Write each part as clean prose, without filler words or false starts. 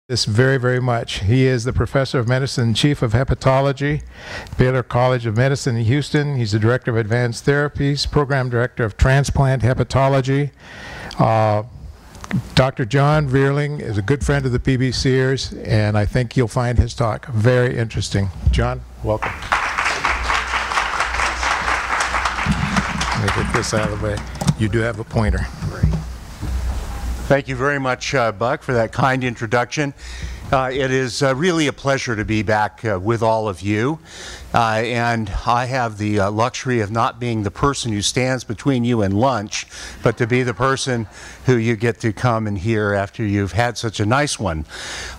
this very, very much. He is the professor of medicine, chief of hepatology, Baylor College of Medicine in Houston. He's the director of advanced therapies, program director of transplant hepatology. Dr. John Vierling is a good friend of the PBCers, and I think you'll find his talk very interesting. John, welcome. Let me get this out of the way. You do have a pointer. Great. Thank you very much, Buck, for that kind introduction. It is really a pleasure to be back with all of you. And I have the luxury of not being the person who stands between you and lunch, but to be the person who you get to come and hear after you've had such a nice one.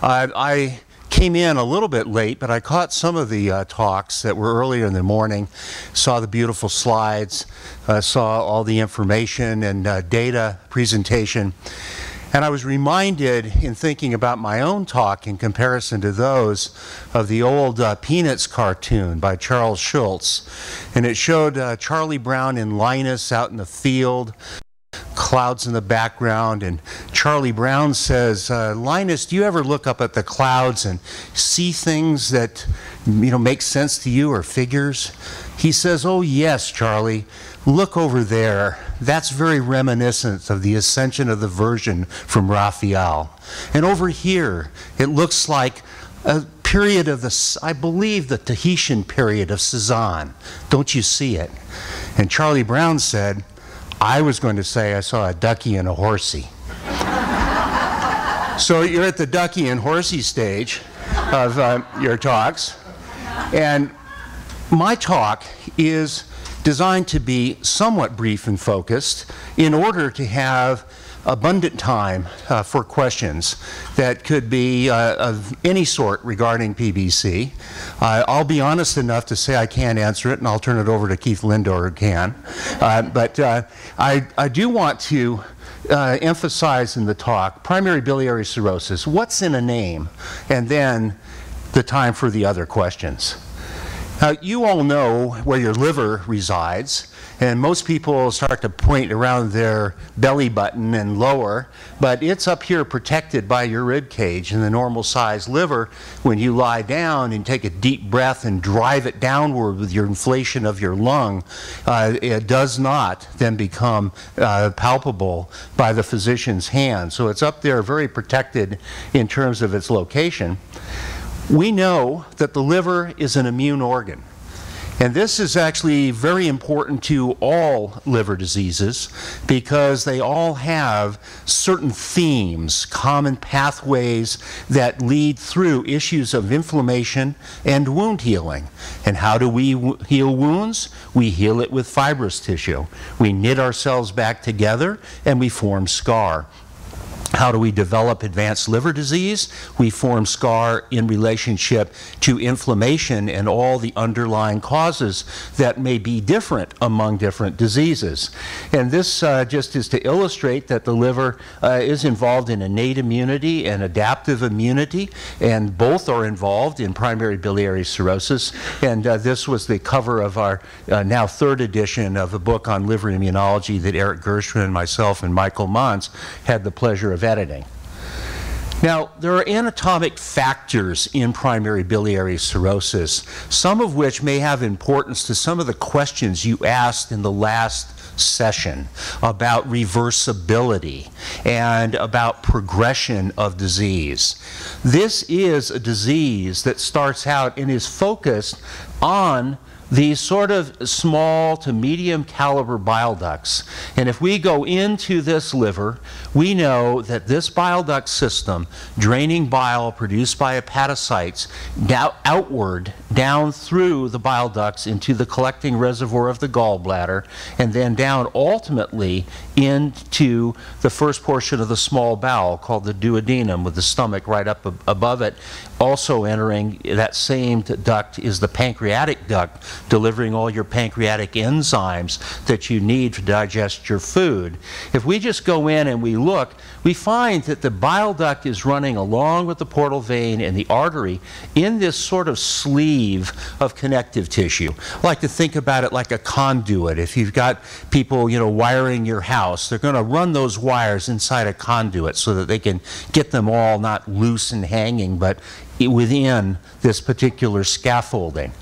I came in a little bit late, but I caught some of the talks that were earlier in the morning, saw the beautiful slides, saw all the information and data presentation. And I was reminded in thinking about my own talk in comparison to those of the old Peanuts cartoon by Charles Schulz. And it showed Charlie Brown and Linus out in the field, clouds in the background, and Charlie Brown says, Linus, do you ever look up at the clouds and see things that, make sense to you or figures? He says, oh yes, Charlie, look over there. That's very reminiscent of the Ascension of the Virgin from Raphael. And over here, it looks like a period of I believe the Tahitian period of Cezanne. Don't you see it? And Charlie Brown said, I was going to say I saw a ducky and a horsey. So you're at the ducky and horsey stage of your talks. And my talk is designed to be somewhat brief and focused in order to have abundant time for questions that could be of any sort regarding PBC. I'll be honest enough to say I can't answer it, and I'll turn it over to Keith Lindor who can. But I do want to emphasize in the talk primary biliary cirrhosis, what's in a name, and then the time for the other questions. You all know where your liver resides, and most people start to point around their belly button and lower, but it's up here protected by your rib cage. In the normal size liver, when you lie down and take a deep breath and drive it downward with your inflation of your lung, it does not then become palpable by the physician's hand. So it's up there very protected in terms of its location. We know that the liver is an immune organ. And this is actually very important to all liver diseases because they all have certain themes, common pathways that lead through issues of inflammation and wound healing. And how do we heal wounds? We heal it with fibrous tissue. We knit ourselves back together and we form scar. How do we develop advanced liver disease? We form scar in relationship to inflammation and all the underlying causes that may be different among different diseases. And this just is to illustrate that the liver is involved in innate immunity and adaptive immunity, and both are involved in primary biliary cirrhosis. And this was the cover of our now third edition of a book on liver immunology that Eric Gershwin, myself, and Michael Mons had the pleasure of editing. Now, there are anatomic factors in primary biliary cirrhosis, some of which may have importance to some of the questions you asked in the last session about reversibility and about progression of disease. This is a disease that starts out and is focused on these sort of small to medium caliber bile ducts. And if we go into this liver, we know that this bile duct system, draining bile produced by hepatocytes outward down through the bile ducts into the collecting reservoir of the gallbladder, and then down ultimately into the first portion of the small bowel called the duodenum, with the stomach right up above it. Also entering that same duct is the pancreatic duct, delivering all your pancreatic enzymes that you need to digest your food. If we just go in and we look, we find that the bile duct is running along with the portal vein and the artery in this sort of sleeve sleeve of connective tissue. I like to think about it like a conduit. If you've got people, wiring your house, they're going to run those wires inside a conduit so that they can get them all not loose and hanging, but within this particular scaffolding.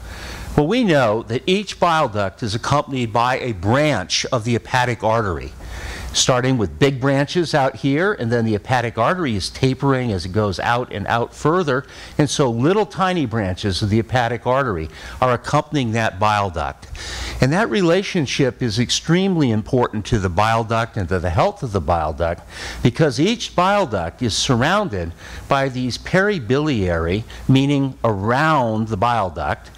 Well, we know that each bile duct is accompanied by a branch of the hepatic artery, starting with big branches out here, and then the hepatic artery is tapering as it goes out and out further, and so little tiny branches of the hepatic artery are accompanying that bile duct. And that relationship is extremely important to the bile duct and to the health of the bile duct, because each bile duct is surrounded by these peribiliary, meaning around the bile duct,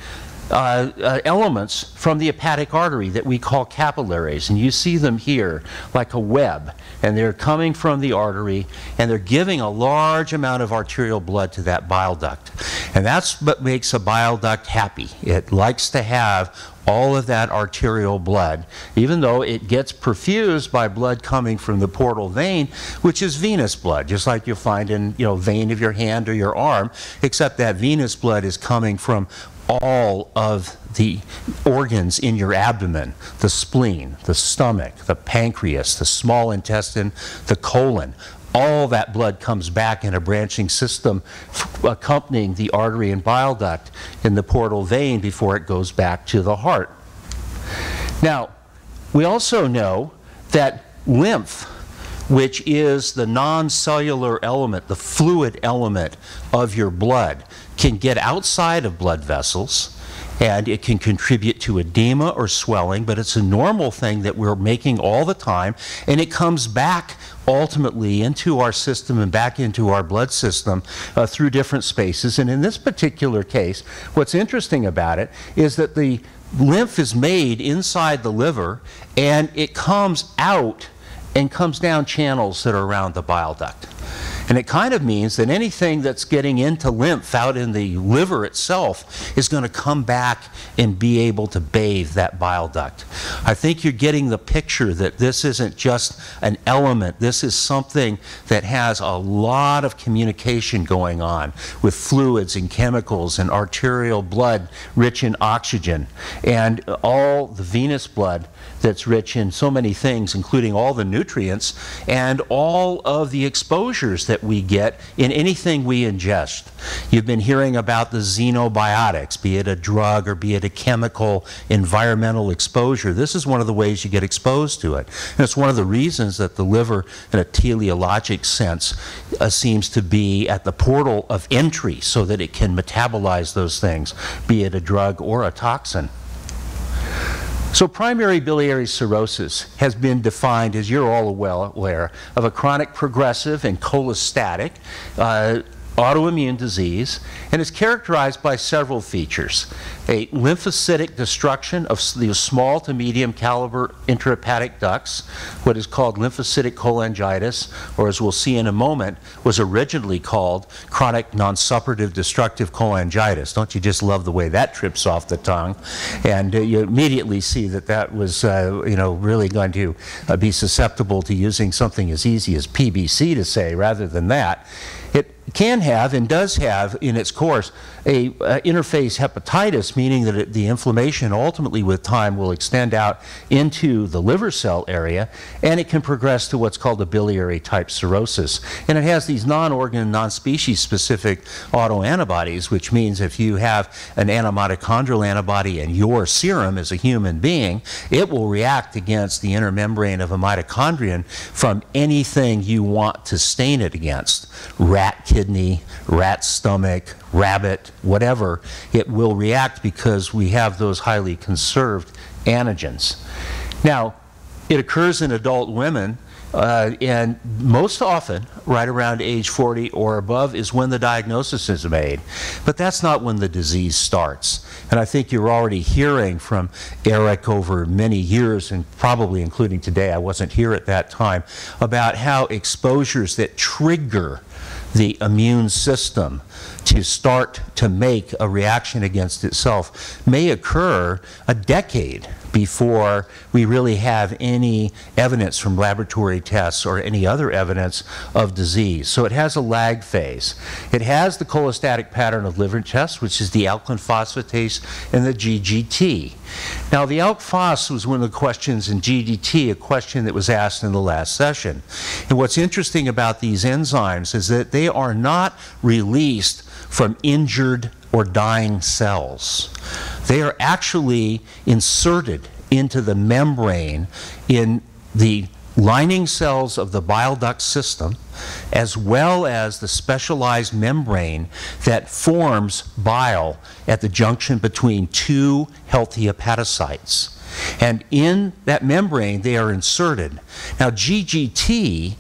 elements from the hepatic artery that we call capillaries. And you see them here like a web, and they're coming from the artery, and they're giving a large amount of arterial blood to that bile duct. And that's what makes a bile duct happy. It likes to have all of that arterial blood, even though it gets perfused by blood coming from the portal vein, which is venous blood, just like you'll find in vein of your hand or your arm, except that venous blood is coming from all of the organs in your abdomen: the spleen, the stomach, the pancreas, the small intestine, the colon. All that blood comes back in a branching system accompanying the artery and bile duct in the portal vein before it goes back to the heart. Now, we also know that lymph, which is the non-cellular element, the fluid element of your blood, can get outside of blood vessels, and it can contribute to edema or swelling, but it's a normal thing that we're making all the time, and it comes back ultimately into our system and back into our blood system through different spaces. And in this particular case, what's interesting about it is that the lymph is made inside the liver, and it comes out and comes down channels that are around the bile duct. And it kind of means that anything that's getting into lymph out in the liver itself is going to come back and be able to bathe that bile duct. I think you're getting the picture that this isn't just an element. This is something that has a lot of communication going on with fluids and chemicals and arterial blood rich in oxygen, and all the venous blood that's rich in so many things, including all the nutrients and all of the exposures that we get in anything we ingest. You've been hearing about the xenobiotics, be it a drug or be it a chemical environmental exposure. This is one of the ways you get exposed to it. And it's one of the reasons that the liver, in a teleologic sense, seems to be at the portal of entry so that it can metabolize those things, be it a drug or a toxin. So primary biliary cirrhosis has been defined, as you're all well aware, of a chronic progressive and cholestatic autoimmune disease, and is characterized by several features. A lymphocytic destruction of the small to medium caliber intrahepatic ducts, what is called lymphocytic cholangitis, or as we'll see in a moment, was originally called chronic non-suppurative destructive cholangitis. Don't you just love the way that trips off the tongue? And you immediately see that that was really going to be susceptible to using something as easy as PBC to say rather than that. It can have and does have in its course a interface hepatitis, meaning that the inflammation ultimately with time will extend out into the liver cell area, and it can progress to what's called a biliary type cirrhosis. And it has these non-organ, non-species specific autoantibodies, which means if you have an antimitochondrial antibody in your serum as a human being, it will react against the inner membrane of a mitochondrion from anything you want to stain it against. Rat kidney, rat stomach, rabbit, whatever, it will react because we have those highly conserved antigens. Now, it occurs in adult women, and most often, right around age 40 or above, is when the diagnosis is made. But that's not when the disease starts. And I think you're already hearing from Eric over many years, and probably including today, I wasn't here at that time, about how exposures that trigger the immune system to start to make a reaction against itself may occur a decade before we really have any evidence from laboratory tests or any other evidence of disease. So it has a lag phase. It has the cholestatic pattern of liver tests, which is the alkaline phosphatase and the GGT. Now, the ALK phos was one of the questions in GGT, a question that was asked in the last session. And what's interesting about these enzymes is that they are not released from injured or dying cells. They are actually inserted into the membrane in the lining cells of the bile duct system, as well as the specialized membrane that forms bile at the junction between two healthy hepatocytes. And in that membrane, they are inserted. Now, GGT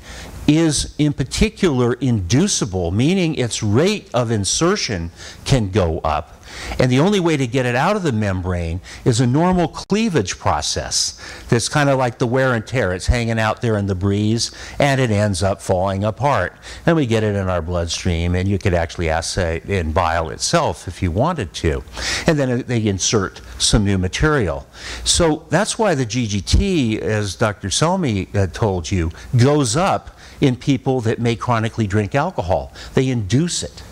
is in particular inducible, meaning its rate of insertion can go up. And the only way to get it out of the membrane is a normal cleavage process that's kind of like the wear and tear. It's hanging out there in the breeze, and it ends up falling apart. And we get it in our bloodstream, and you could actually assay it in bile itself if you wanted to. And then they insert some new material. So that's why the GGT, as Dr. Selmy told you, goes up in people that may chronically drink alcohol. They induce it.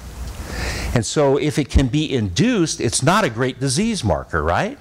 And so if it can be induced, it's not a great disease marker, right?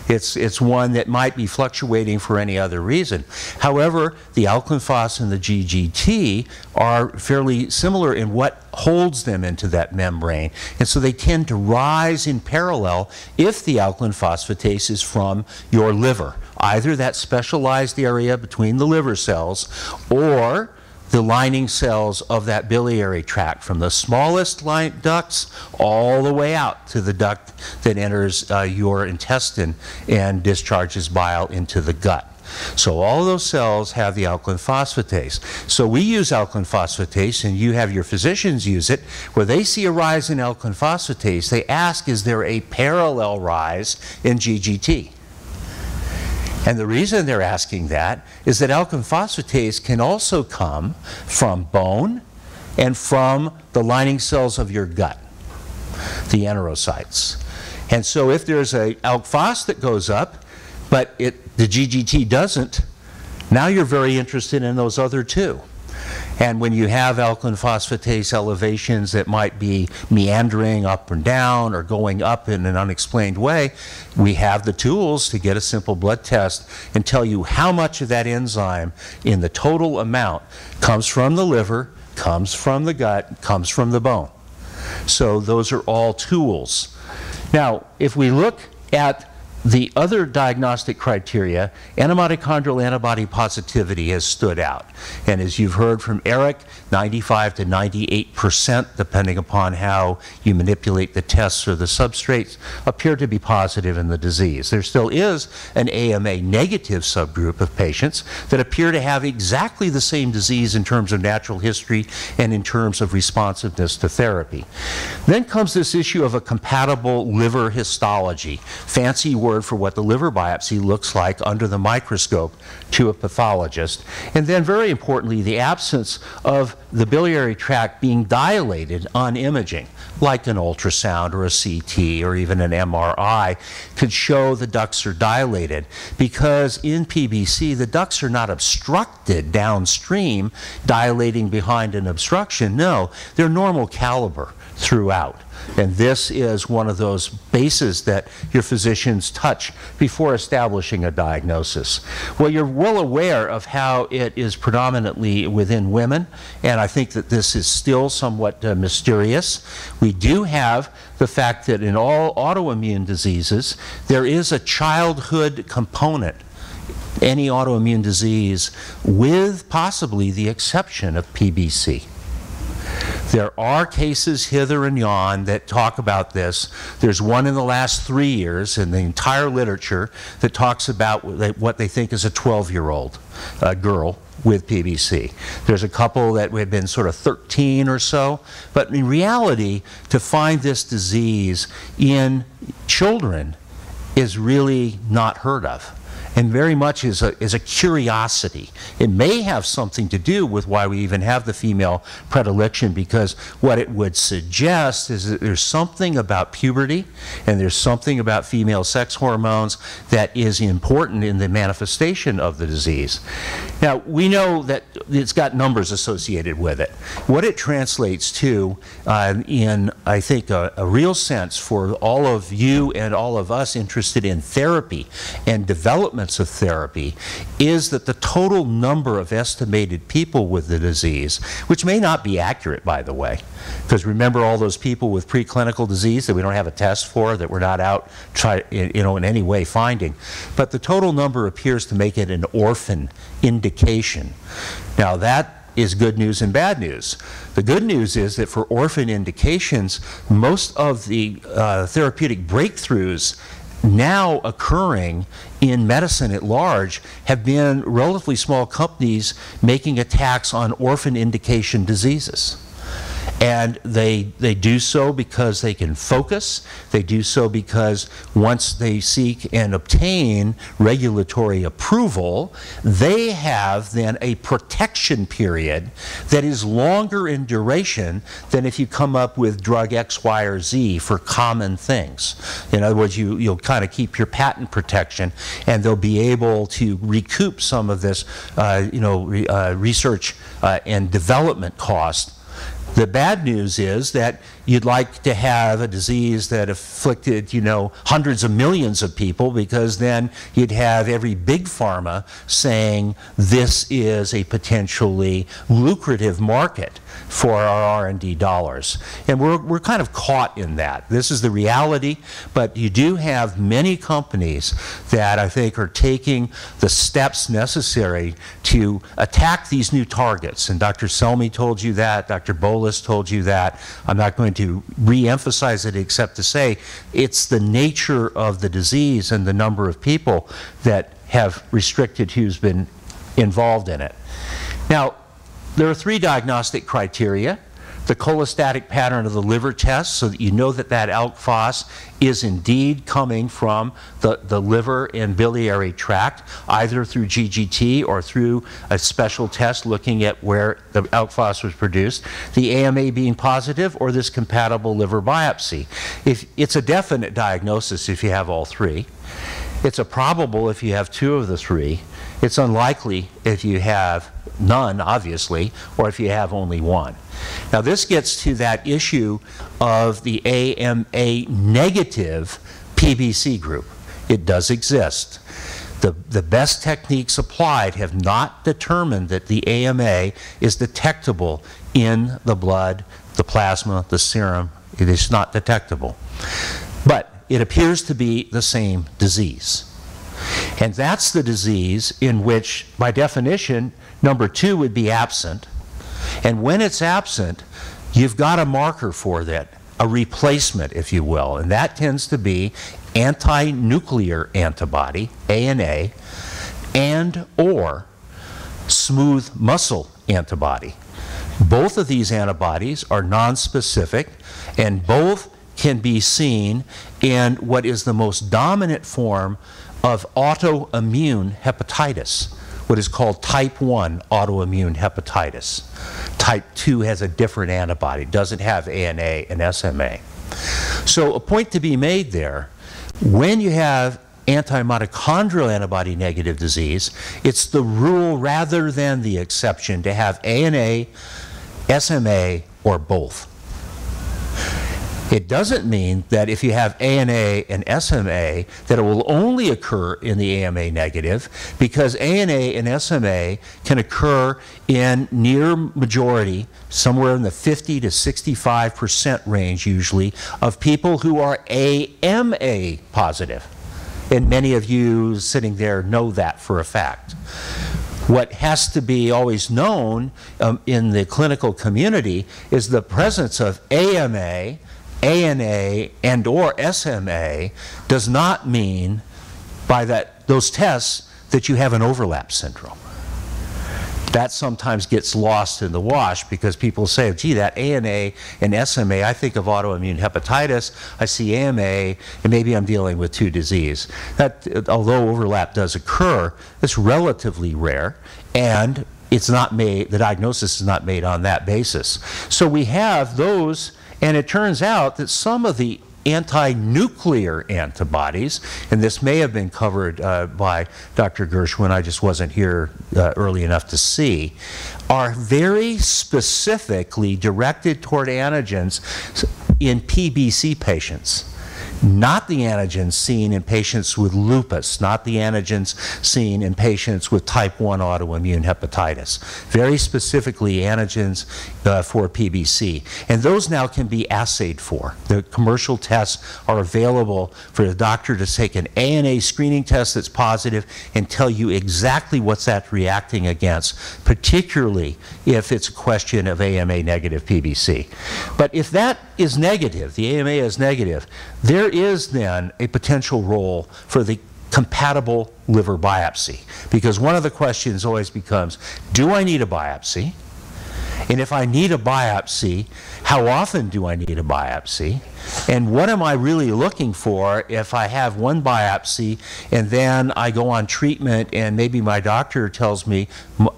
It's one that might be fluctuating for any other reason. However, the alkaline phos and the GGT are fairly similar in what holds them into that membrane. And so they tend to rise in parallel if the alkaline phosphatase is from your liver, either that specialized area between the liver cells or the lining cells of that biliary tract, from the smallest ducts all the way out to the duct that enters your intestine and discharges bile into the gut. So all of those cells have the alkaline phosphatase. So we use alkaline phosphatase, and you have your physicians use it. Where they see a rise in alkaline phosphatase, they ask, is there a parallel rise in GGT? And the reason they're asking that is that alkaline phosphatase can also come from bone and from the lining cells of your gut, the enterocytes. And so if there's a ALK phos that goes up, but the GGT doesn't, now you're very interested in those other two. And when you have alkaline phosphatase elevations that might be meandering up and down or going up in an unexplained way, we have the tools to get a simple blood test and tell you how much of that enzyme in the total amount comes from the liver, comes from the gut, comes from the bone. So those are all tools. Now, if we look at the other diagnostic criteria, antimitochondrial antibody positivity has stood out. And as you've heard from Eric, 95 to 98%, depending upon how you manipulate the tests or the substrates, appear to be positive in the disease. There still is an AMA negative subgroup of patients that appear to have exactly the same disease in terms of natural history and in terms of responsiveness to therapy. Then comes this issue of a compatible liver histology, fancy word for what the liver biopsy looks like under the microscope to a pathologist. And then very importantly, the absence of the biliary tract being dilated on imaging, like an ultrasound or a CT or even an MRI, could show the ducts are dilated. Because in PBC, the ducts are not obstructed downstream, dilating behind an obstruction. No, they're normal caliber throughout. And this is one of those bases that your physicians touch before establishing a diagnosis. Well, you're well aware of how it is predominantly within women, and I think that this is still somewhat mysterious. We do have the fact that in all autoimmune diseases, there is a childhood component, any autoimmune disease, with possibly the exception of PBC. There are cases hither and yon that talk about this. There's one in the last 3 years in the entire literature that talks about what they think is a 12-year-old girl with PBC. There's a couple that have been sort of 13 or so. But in reality, to find this disease in children is really not heard of. and very much is a curiosity. It may have something to do with why we even have the female predilection, because what it would suggest is that there's something about puberty and there's something about female sex hormones that is important in the manifestation of the disease. Now, we know that it's got numbers associated with it. What it translates to in, I think, a real sense for all of you and all of us interested in therapy and developments of therapy is that the total number of estimated people with the disease, which may not be accurate, by the way, because remember all those people with preclinical disease that we don't have a test for, that we're not out in any way finding, but the total number appears to make it an orphan indication. Now that is good news and bad news. The good news is that for orphan indications, most of the therapeutic breakthroughs now occurring in medicine at large have been relatively small companies making attacks on orphan indication diseases. And they do so because they can focus. They do so because once they seek and obtain regulatory approval, they have then a protection period that is longer in duration than if you come up with drug X, Y, or Z for common things. In other words, you'll kind of keep your patent protection, and they'll be able to recoup some of this research and development cost. The bad news is that you'd like to have a disease that afflicted, hundreds of millions of people, because then you'd have every big pharma saying this is a potentially lucrative market for our R&D dollars. And we're kind of caught in that. This is the reality, but you do have many companies that I think are taking the steps necessary to attack these new targets. And Dr. Selmy told you that, Dr. Bolus told you that. I'm not going to re-emphasize it except to say it's the nature of the disease and the number of people that have restricted who's been involved in it. Now, there are 3 diagnostic criteria. The cholestatic pattern of the liver test, so that you know that that ALK phos is indeed coming from the liver and biliary tract, either through GGT or through a special test looking at where the ALK phos was produced, the AMA being positive, or this compatible liver biopsy. It's a definite diagnosis if you have all 3. It's a probable if you have 2 of the 3. It's unlikely if you have none, obviously, or if you have only 1. Now this gets to that issue of the AMA negative PBC group. It does exist. The best techniques applied have not determined that the AMA is detectable in the blood, the plasma, the serum. It is not detectable. But it appears to be the same disease. And that's the disease in which, by definition, number 2 would be absent. And when it's absent, you've got a marker for that, a replacement, if you will. And that tends to be anti-nuclear antibody, ANA, and or smooth muscle antibody. Both of these antibodies are nonspecific, and both can be seen in what is the most dominant form of autoimmune hepatitis, what is called type 1 autoimmune hepatitis. Type 2 has a different antibody, doesn't have ANA and SMA. So a point to be made there, when you have anti-mitochondrial antibody negative disease, it's the rule rather than the exception to have ANA, SMA, or both. It doesn't mean that if you have ANA and SMA that it will only occur in the AMA negative, because ANA and SMA can occur in near majority, somewhere in the 50 to 65% range usually, of people who are AMA positive. And many of you sitting there know that for a fact. What has to be always known in the clinical community is the presence of AMA, ANA, and or SMA does not mean by those tests that you have an overlap syndrome. that sometimes gets lost in the wash because people say, gee, that ANA and SMA, I think of autoimmune hepatitis, I see AMA, and maybe I'm dealing with two diseases. That, although overlap does occur, it's relatively rare, and it's not made, the diagnosis is not made on that basis. So we have those, and it turns out that some of the anti-nuclear antibodies, and this may have been covered by Dr. Gershwin, I just wasn't here early enough to see, are very specifically directed toward antigens in PBC patients. Not the antigens seen in patients with lupus, not the antigens seen in patients with type 1 autoimmune hepatitis. Very specifically antigens for PBC. And those now can be assayed for. The commercial tests are available for the doctor to take an ANA screening test that's positive and tell you exactly what's that reacting against, particularly if it's a question of AMA negative PBC. But if that is negative, the AMA is negative, there is then a potential role for the compatible liver biopsy. Because one of the questions always becomes, do I need a biopsy? And if I need a biopsy, how often do I need a biopsy? And what am I really looking for if I have one biopsy and then I go on treatment and maybe my doctor tells me,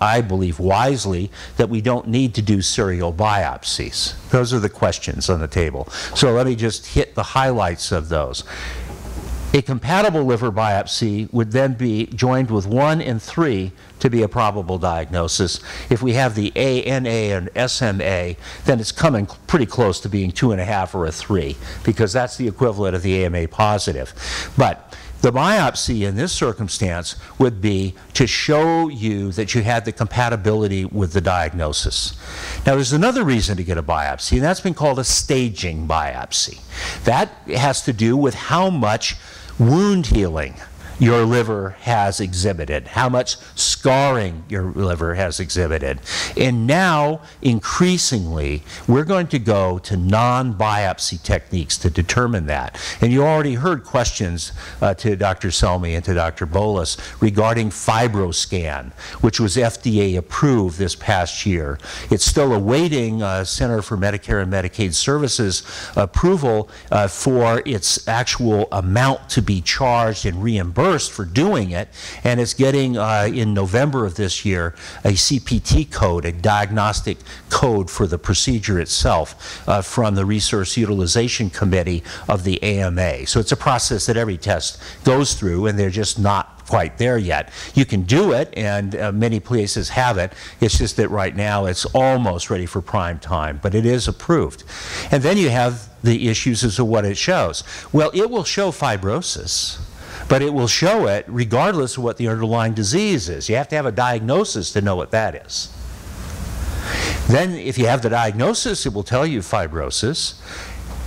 I believe wisely, that we don't need to do serial biopsies? Those are the questions on the table. So let me just hit the highlights of those. A compatible liver biopsy would then be joined with 1 and 3 to be a probable diagnosis. If we have the ANA and SMA, then it's coming pretty close to being 2.5 or a 3, because that's the equivalent of the AMA positive. But the biopsy in this circumstance would be to show you that you had the compatibility with the diagnosis. Now there's another reason to get a biopsy, and that's been called a staging biopsy. That has to do with how much wound healing your liver has exhibited, how much scarring your liver has exhibited. And now, increasingly, we're going to go to non-biopsy techniques to determine that. And you already heard questions to Dr. Selmy and to Dr. Bolus regarding FibroScan, which was FDA approved this past year. It's still awaiting Center for Medicare and Medicaid Services approval for its actual amount to be charged and reimbursed for doing it, and it's getting in November of this year a CPT code, a diagnostic code for the procedure itself from the Resource Utilization Committee of the AMA. So it's a process that every test goes through, and they're just not quite there yet. You can do it, and many places have it. It's just that right now it's almost ready for prime time, but it is approved. And then you have the issues as to what it shows. Well, it will show fibrosis, but it will show it regardless of what the underlying disease is. You have to have a diagnosis to know what that is. Then if you have the diagnosis, it will tell you fibrosis,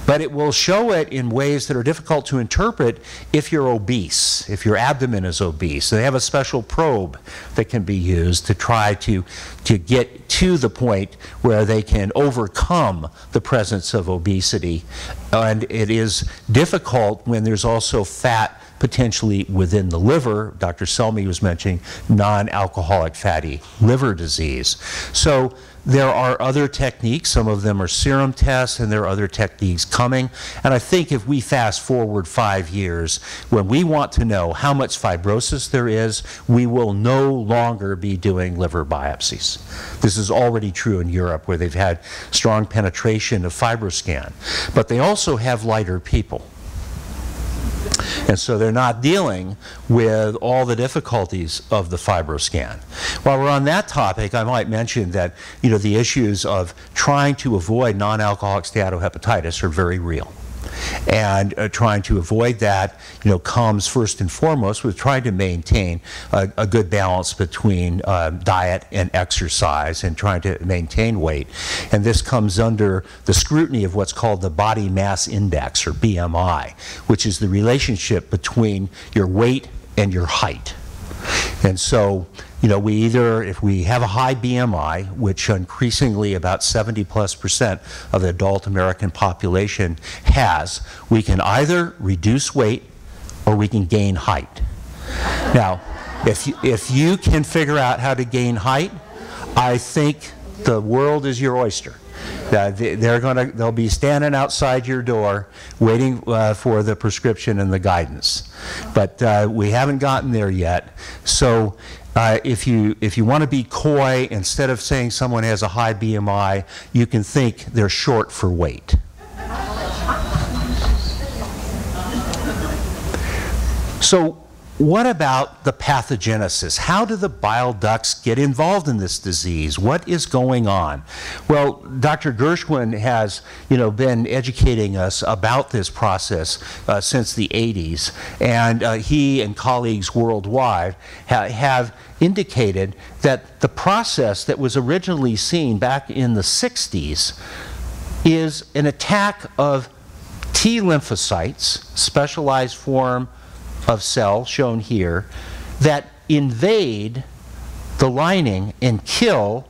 but it will show it in ways that are difficult to interpret if you're obese, if your abdomen is obese. So they have a special probe that can be used to try to get to the point where they can overcome the presence of obesity. And it is difficult when there's also fat potentially within the liver. Dr. Selmy was mentioning non-alcoholic fatty liver disease. So there are other techniques. Some of them are serum tests, and there are other techniques coming. And I think if we fast forward 5 years, when we want to know how much fibrosis there is, we will no longer be doing liver biopsies. This is already true in Europe, where they've had strong penetration of FibroScan. But they also have lighter people. And so they're not dealing with all the difficulties of the FibroScan. While we're on that topic, I might mention that, you know, the issues of trying to avoid non-alcoholic steatohepatitis are very real. And trying to avoid that, you know, comes first and foremost with trying to maintain a good balance between diet and exercise, and trying to maintain weight. And this comes under the scrutiny of what's called the body mass index, or BMI, which is the relationship between your weight and your height. And so, you know, we either, if we have a high BMI, which increasingly about 70+% of the adult American population has, we can either reduce weight or we can gain height. Now, if you can figure out how to gain height, I think the world is your oyster. They'll be standing outside your door waiting for the prescription and the guidance. But we haven't gotten there yet. So if you want to be coy, instead of saying someone has a high BMI, you can think they're short for weight. So what about the pathogenesis? How do the bile ducts get involved in this disease? What is going on? Well, Dr. Gershwin has, been educating us about this process since the 80s, and he and colleagues worldwide have indicated that the process that was originally seen back in the 60s is an attack of T lymphocytes, specialized form of cell shown here, that invade the lining and kill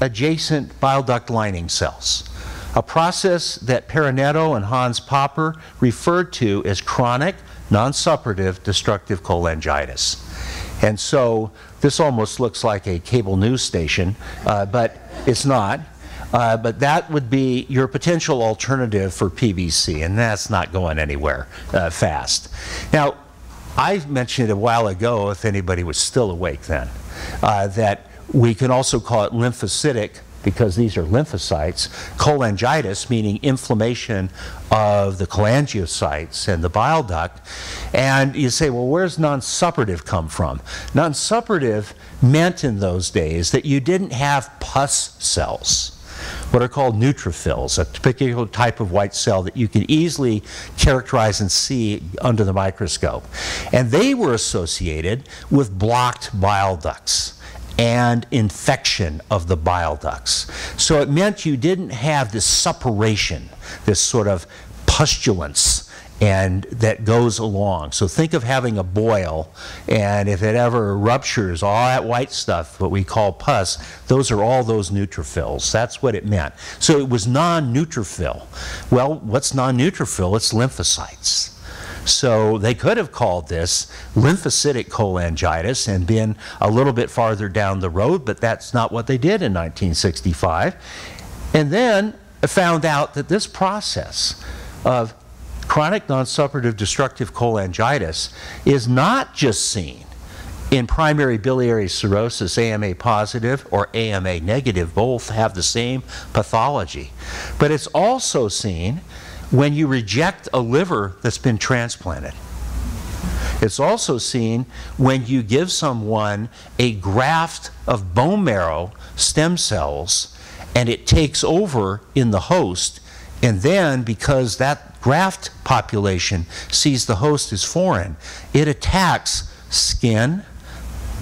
adjacent bile duct lining cells. A process that Perinetto and Hans Popper referred to as chronic, non-suppurative destructive cholangitis. And so this almost looks like a cable news station, but it's not. But that would be your potential alternative for PBC, and that's not going anywhere fast. Now, I mentioned a while ago, if anybody was still awake then, that we can also call it lymphocytic, because these are lymphocytes, cholangitis, meaning inflammation of the cholangiocytes and the bile duct. And you say, well, where's non-suppurative come from? Non-suppurative meant in those days that you didn't have pus cells, what are called neutrophils, a particular type of white cell that you can easily characterize and see under the microscope. And they were associated with blocked bile ducts and infection of the bile ducts. So it meant you didn't have this suppuration, this sort of pustulence, and that goes along. So think of having a boil, and if it ever ruptures, all that white stuff, what we call pus, those are all those neutrophils. That's what it meant. So it was non-neutrophil. Well, what's non-neutrophil? It's lymphocytes. So they could have called this lymphocytic cholangitis and been a little bit farther down the road, but that's not what they did in 1965. And then found out that this process of chronic non-suppurative destructive cholangitis is not just seen in primary biliary cirrhosis, AMA positive or AMA negative, both have the same pathology, but it's also seen when you reject a liver that's been transplanted. It's also seen when you give someone a graft of bone marrow stem cells and it takes over in the host, and then because that graft population sees the host as foreign, it attacks skin,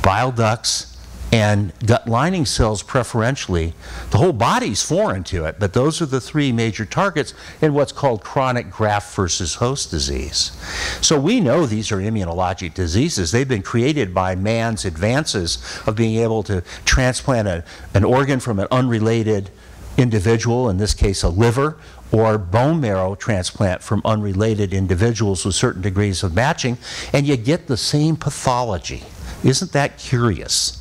bile ducts, and gut lining cells preferentially. The whole body's foreign to it, but those are the three major targets in what's called chronic graft versus host disease. So we know these are immunologic diseases. They've been created by man's advances of being able to transplant an organ from an unrelated individual, in this case a liver, or bone marrow transplant from unrelated individuals with certain degrees of matching, and you get the same pathology. Isn't that curious?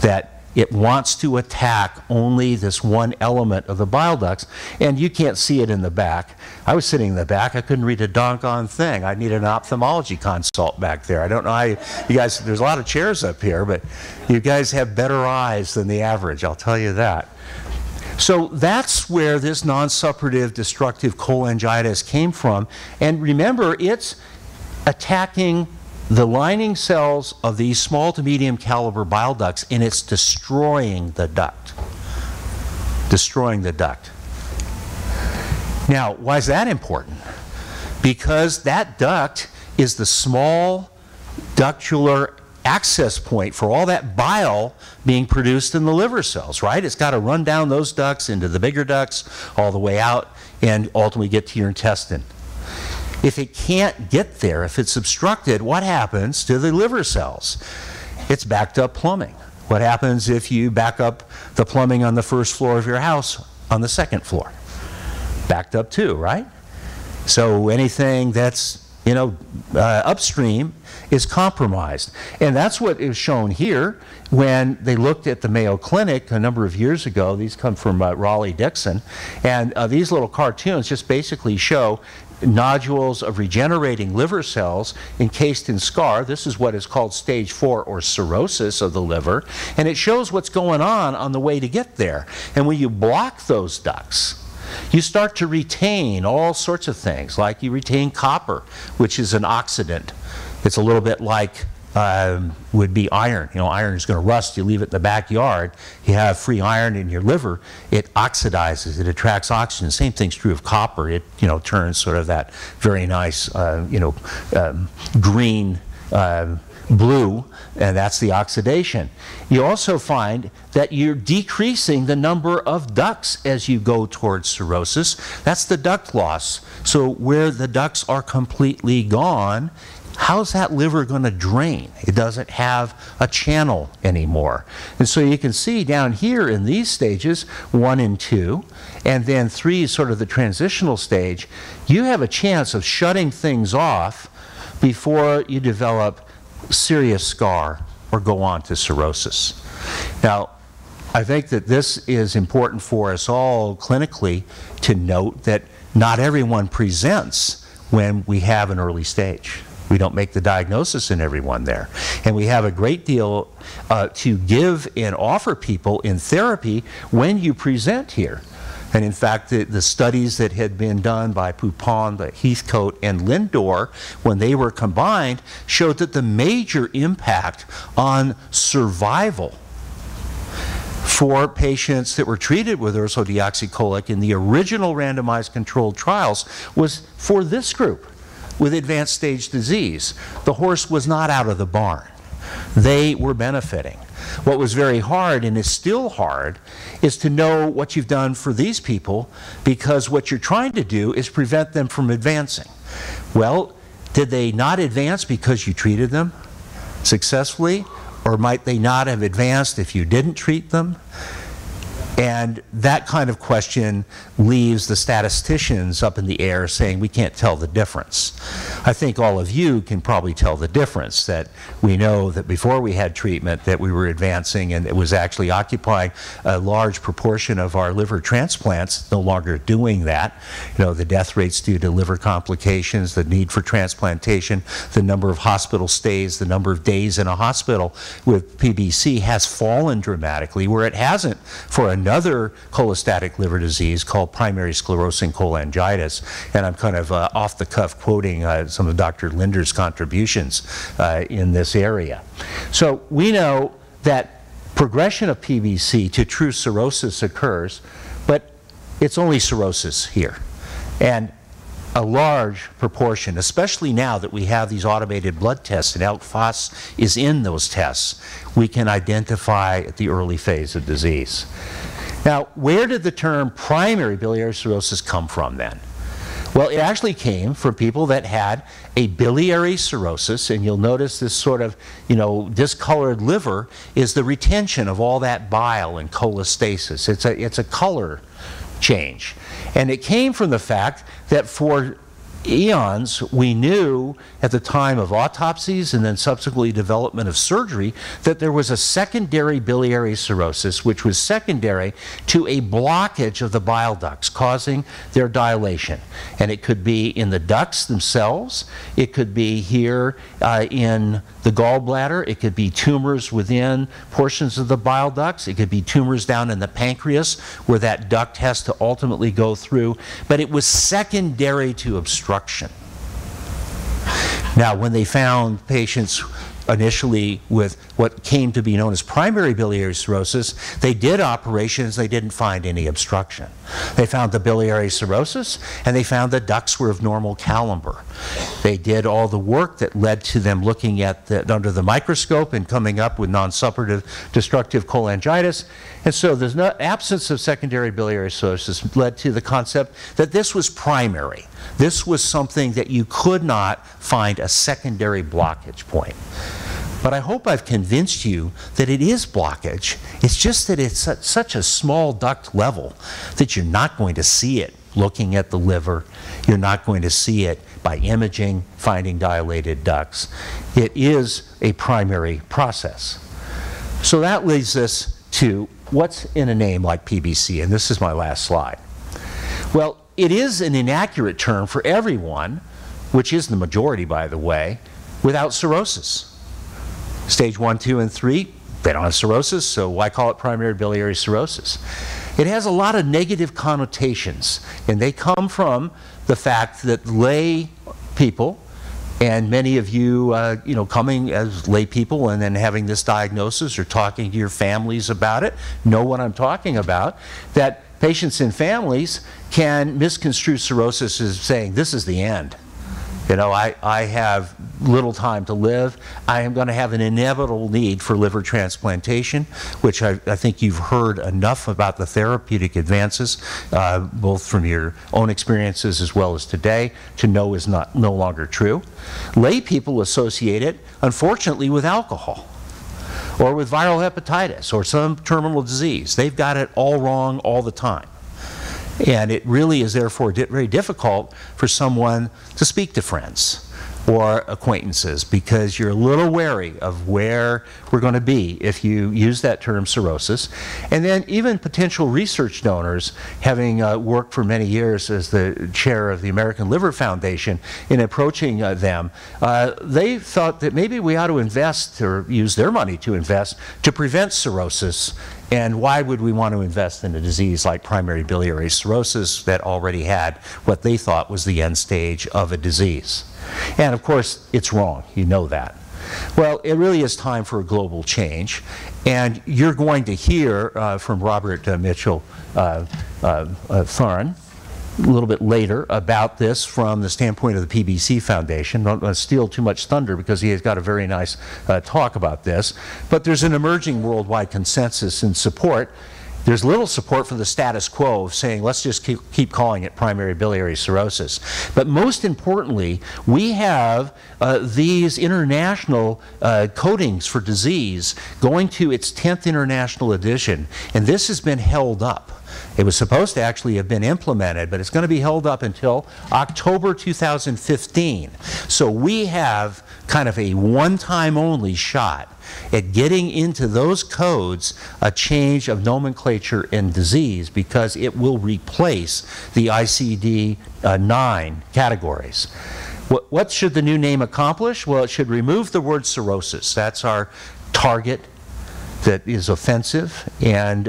That it wants to attack only this one element of the bile ducts, and you can't see it in the back. I was sitting in the back, I couldn't read a doggone thing. I needed an ophthalmology consult back there. I don't know how you guys, there's a lot of chairs up here, but you guys have better eyes than the average, I'll tell you that. So that's where this non-suppurative destructive cholangitis came from. And remember, it's attacking the lining cells of these small to medium caliber bile ducts, and it's destroying the duct. Destroying the duct. Now, why is that important? Because that duct is the small ductular access point for all that bile being produced in the liver cells, right? It's got to run down those ducts into the bigger ducts, all the way out, and ultimately get to your intestine. If it can't get there, if it's obstructed, what happens to the liver cells? It's backed up plumbing. What happens if you back up the plumbing on the first floor of your house on the second floor? Backed up too, right? So anything that's upstream is compromised. And that's what is shown here when they looked at the Mayo Clinic a number of years ago. These come from Raleigh Dixon. And these little cartoons just basically show nodules of regenerating liver cells encased in scar. This is what is called stage 4 or cirrhosis of the liver. And it shows what's going on the way to get there. And when you block those ducts, you start to retain all sorts of things, like you retain copper, which is an oxidant. It's a little bit like would be iron. Iron is going to rust. You leave it in the backyard. You have free iron in your liver. It oxidizes. It attracts oxygen. Same thing's true of copper. It turns sort of that very nice green blue, and that's the oxidation. You also find that you're decreasing the number of ducts as you go towards cirrhosis. That's the duct loss. So where the ducts are completely gone, how's that liver going to drain? It doesn't have a channel anymore. And so you can see down here in these stages, 1 and 2, and then 3 is sort of the transitional stage, you have a chance of shutting things off before you develop serious scar or go on to cirrhosis. Now, I think that this is important for us all clinically to note that not everyone presents when we have an early stage. We don't make the diagnosis in everyone there. And we have a great deal to give and offer people in therapy when you present here. And in fact, the studies that had been done by Poupon, Heathcote, and Lindor, when they were combined, showed that the major impact on survival for patients that were treated with ursodeoxycholic in the original randomized controlled trials was for this group with advanced stage disease. The horse was not out of the barn. They were benefiting. What was very hard, and is still hard, is to know what you've done for these people, because what you're trying to do is prevent them from advancing. Well, did they not advance because you treated them successfully? Or might they not have advanced if you didn't treat them? And that kind of question leaves the statisticians up in the air saying we can't tell the difference. I think all of you can probably tell the difference, that we know that before we had treatment that we were advancing, and it was actually occupying a large proportion of our liver transplants, no longer doing that. The death rates due to liver complications, the need for transplantation, the number of hospital stays, the number of days in a hospital with PBC has fallen dramatically, where it hasn't for another cholestatic liver disease called primary sclerosing cholangitis. And I'm kind of off the cuff quoting some of Dr. Linder's contributions in this area. So we know that progression of PBC to true cirrhosis occurs, but it's only cirrhosis here. And a large proportion, especially now that we have these automated blood tests and ALK Phos is in those tests, we can identify at the early phase of disease. Now, where did the term primary biliary cirrhosis come from then? Well, it actually came from people that had a biliary cirrhosis, and you'll notice this sort of, discolored liver is the retention of all that bile and cholestasis. It's a color change. And it came from the fact that for eons, we knew at the time of autopsies and then subsequently development of surgery that there was a secondary biliary cirrhosis, which was secondary to a blockage of the bile ducts causing their dilation. And it could be in the ducts themselves, it could be here in the gallbladder, it could be tumors within portions of the bile ducts, it could be tumors down in the pancreas where that duct has to ultimately go through, but it was secondary to obstruction. Now, when they found patients initially with what came to be known as primary biliary cirrhosis, they did operations, they didn't find any obstruction. They found the biliary cirrhosis, and they found the ducts were of normal caliber. They did all the work that led to them looking at under the microscope and coming up with non-suppurative destructive cholangitis. And so the absence of secondary biliary cirrhosis led to the concept that this was primary. This was something that you could not find a secondary blockage point. But I hope I've convinced you that it is blockage. It's just that it's at such a small duct level that you're not going to see it looking at the liver. You're not going to see it by imaging, finding dilated ducts. It is a primary process. So that leads us to what's in a name like PBC, and this is my last slide. Well, it is an inaccurate term for everyone, which is the majority, by the way, without cirrhosis. Stage 1, 2, and 3, they don't have cirrhosis, so why call it primary biliary cirrhosis? It has a lot of negative connotations, and they come from the fact that lay people, and many of you, coming as lay people and then having this diagnosis or talking to your families about it, know what I'm talking about, that patients and families can misconstrue cirrhosis as saying, this is the end. You know, I have little time to live. I am going to have an inevitable need for liver transplantation, which I think you've heard enough about the therapeutic advances, both from your own experiences as well as today, to know is no longer true. Lay people associate it, unfortunately, with alcohol or with viral hepatitis or some terminal disease. They've got it all wrong all the time. And it really is therefore very difficult for someone to speak to friends or acquaintances, because you're a little wary of where we're going to be if you use that term cirrhosis. And then even potential research donors, having worked for many years as the chair of the American Liver Foundation, in approaching them, they thought that maybe we ought to invest or use their money to invest to prevent cirrhosis. And why would we want to invest in a disease like primary biliary cirrhosis that already had what they thought was the end stage of a disease? And of course, it's wrong. You know that. Well, it really is time for a global change. And you're going to hear from Robert Mitchell Thorne a little bit later about this from the standpoint of the PBC Foundation. Don't want to steal too much thunder because he has got a very nice talk about this. But there's an emerging worldwide consensus and support. There's little support for the status quo of saying, let's just keep calling it primary biliary cirrhosis. But most importantly, we have these international codings for disease going to its 10th international edition, and this has been held up. It was supposed to actually have been implemented, but it's going to be held up until October 2015. So we have kind of a one-time only shot at getting into those codes a change of nomenclature in disease, because it will replace the ICD-9 categories. What should the new name accomplish? Well, it should remove the word cirrhosis. That's our target that is offensive and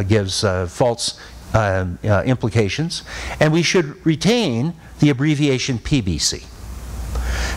gives false implications. And we should retain the abbreviation PBC,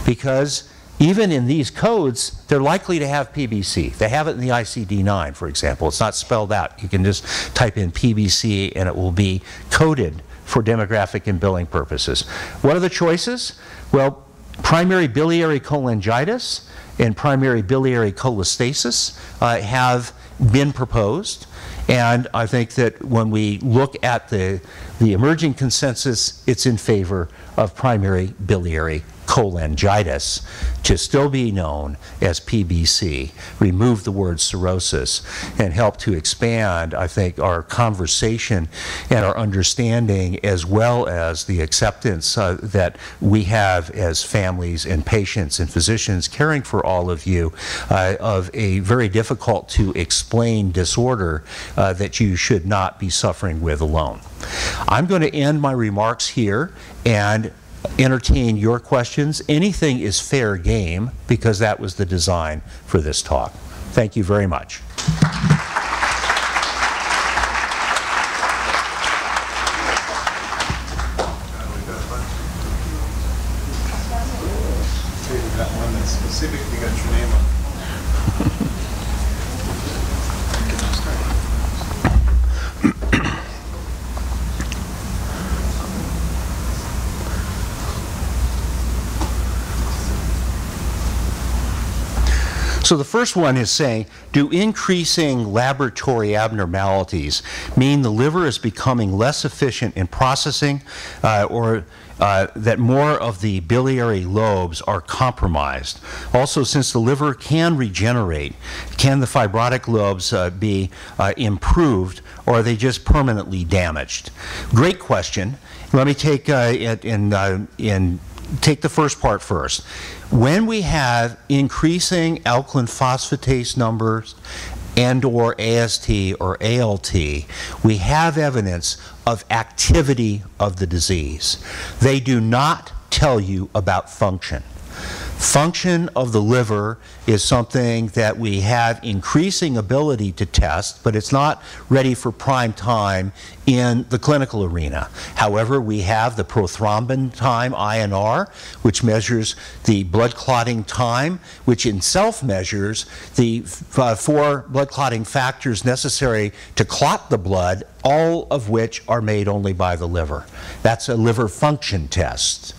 because even in these codes, they're likely to have PBC. They have it in the ICD-9, for example. It's not spelled out. You can just type in PBC and it will be coded for demographic and billing purposes. What are the choices? Well, primary biliary cholangitis and primary biliary cholestasis have been proposed. And I think that when we look at the emerging consensus, it's in favor of primary biliary cholangitis to still be known as PBC, remove the word cirrhosis, and help to expand, I think, our conversation and our understanding, as well as the acceptance that we have as families and patients and physicians caring for all of you, of a very difficult to explain disorder that you should not be suffering with alone. I'm going to end my remarks here and entertain your questions. Anything is fair game, because that was the design for this talk. Thank you very much. We've got one that's specifically got your name on. So the first one is saying, do increasing laboratory abnormalities mean the liver is becoming less efficient in processing, or that more of the biliary lobes are compromised? Also, since the liver can regenerate, can the fibrotic lobes be improved, or are they just permanently damaged? Great question. Let me take it in take the first part first. When we have increasing alkaline phosphatase numbers and/or AST or ALT, we have evidence of activity of the disease. They do not tell you about function. Function of the liver is something that we have increasing ability to test, but it's not ready for prime time in the clinical arena. However, we have the prothrombin time, INR, which measures the blood clotting time, which in self measures the 4 blood clotting factors necessary to clot the blood, all of which are made only by the liver. That's a liver function test.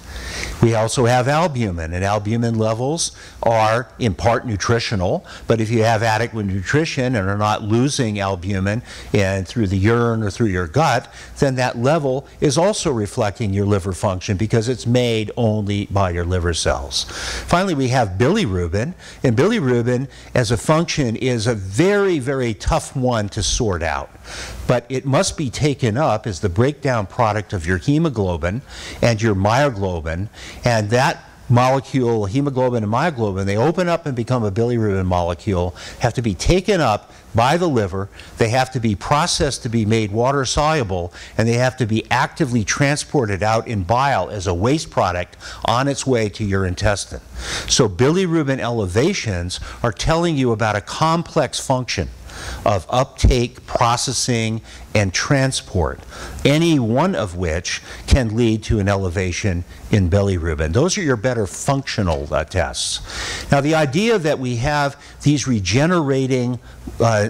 We also have albumin, and albumin levels are in part nutritional, but if you have adequate nutrition and are not losing albumin through the urine or through your gut, then that level is also reflecting your liver function because it's made only by your liver cells. Finally, we have bilirubin, and bilirubin as a function is a very, very tough one to sort out. But it must be taken up as the breakdown product of your hemoglobin and your myoglobin, and that molecule, hemoglobin and myoglobin, they open up and become a bilirubin molecule, have to be taken up by the liver, they have to be processed to be made water soluble, and they have to be actively transported out in bile as a waste product on its way to your intestine. So bilirubin elevations are telling you about a complex function of uptake, processing, and transport, any one of which can lead to an elevation in bilirubin. Those are your better functional tests. Now, the idea that we have these regenerating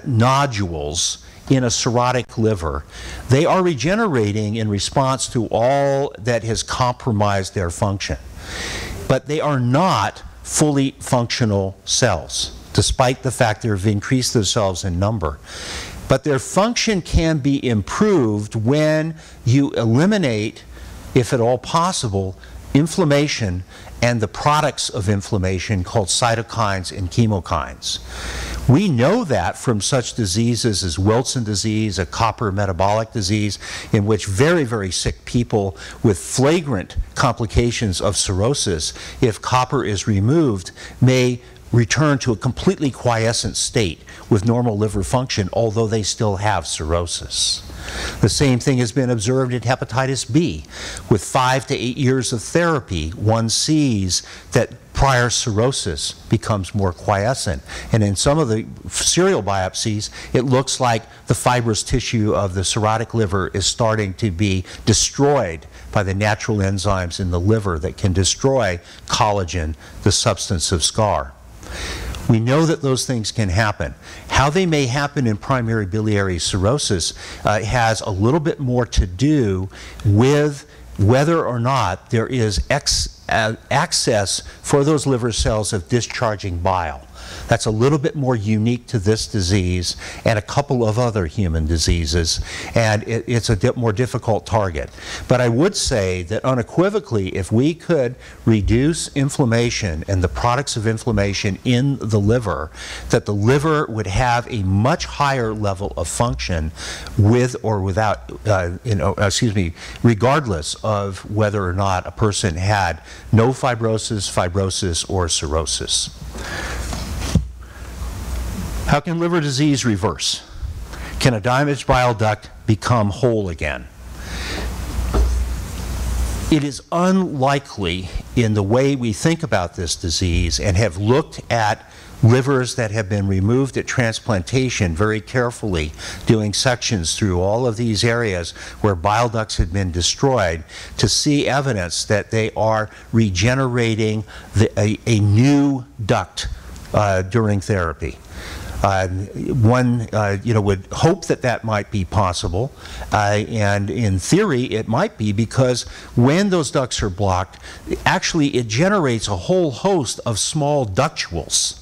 nodules in a cirrhotic liver, they are regenerating in response to all that has compromised their function. But they are not fully functional cells, despite the fact they've increased themselves in number. But their function can be improved when you eliminate, if at all possible, inflammation and the products of inflammation called cytokines and chemokines. We know that from such diseases as Wilson disease, a copper metabolic disease, in which very, very sick people with flagrant complications of cirrhosis, if copper is removed, may return to a completely quiescent state with normal liver function, although they still have cirrhosis. The same thing has been observed in hepatitis B. With 5 to 8 years of therapy, one sees that prior cirrhosis becomes more quiescent. And in some of the serial biopsies, it looks like the fibrous tissue of the cirrhotic liver is starting to be destroyed by the natural enzymes in the liver that can destroy collagen, the substance of scar. We know that those things can happen. How they may happen in primary biliary cirrhosis has a little bit more to do with whether or not there is access for those liver cells of discharging bile. That's a little bit more unique to this disease and a couple of other human diseases, and it's a more difficult target. But I would say that unequivocally, if we could reduce inflammation and the products of inflammation in the liver, that the liver would have a much higher level of function with or without, regardless of whether or not a person had no fibrosis, or cirrhosis. How can liver disease reverse? Can a damaged bile duct become whole again? It is unlikely in the way we think about this disease and have looked at livers that have been removed at transplantation very carefully, doing sections through all of these areas where bile ducts had been destroyed, to see evidence that they are regenerating a new duct during therapy. One would hope that that might be possible, and in theory it might be, because when those ducts are blocked, actually it generates a whole host of small ductules,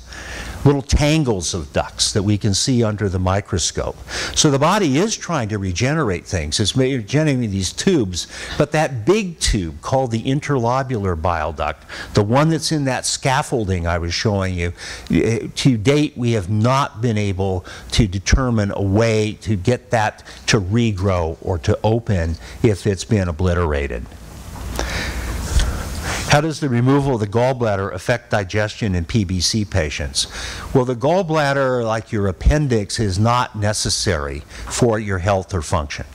little tangles of ducts that we can see under the microscope. So the body is trying to regenerate things. It's generating these tubes, but that big tube called the interlobular bile duct, the one that's in that scaffolding I was showing you, to date we have not been able to determine a way to get that to regrow or to open if it's been obliterated. How does the removal of the gallbladder affect digestion in PBC patients? Well, the gallbladder, like your appendix, is not necessary for your health or function.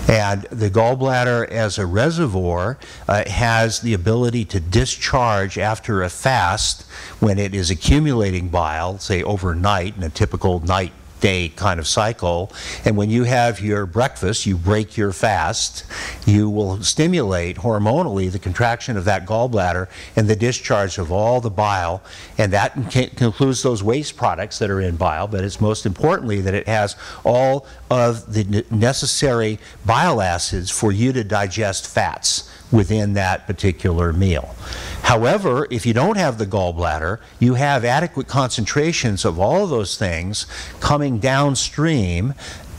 And the gallbladder as a reservoir has the ability to discharge after a fast when it is accumulating bile, say overnight in a typical night day kind of cycle. And when you have your breakfast, you break your fast, you will stimulate hormonally the contraction of that gallbladder and the discharge of all the bile, and that includes those waste products that are in bile, but it's most importantly that it has all of the necessary bile acids for you to digest fats within that particular meal. However, if you don't have the gallbladder, you have adequate concentrations of all of those things coming downstream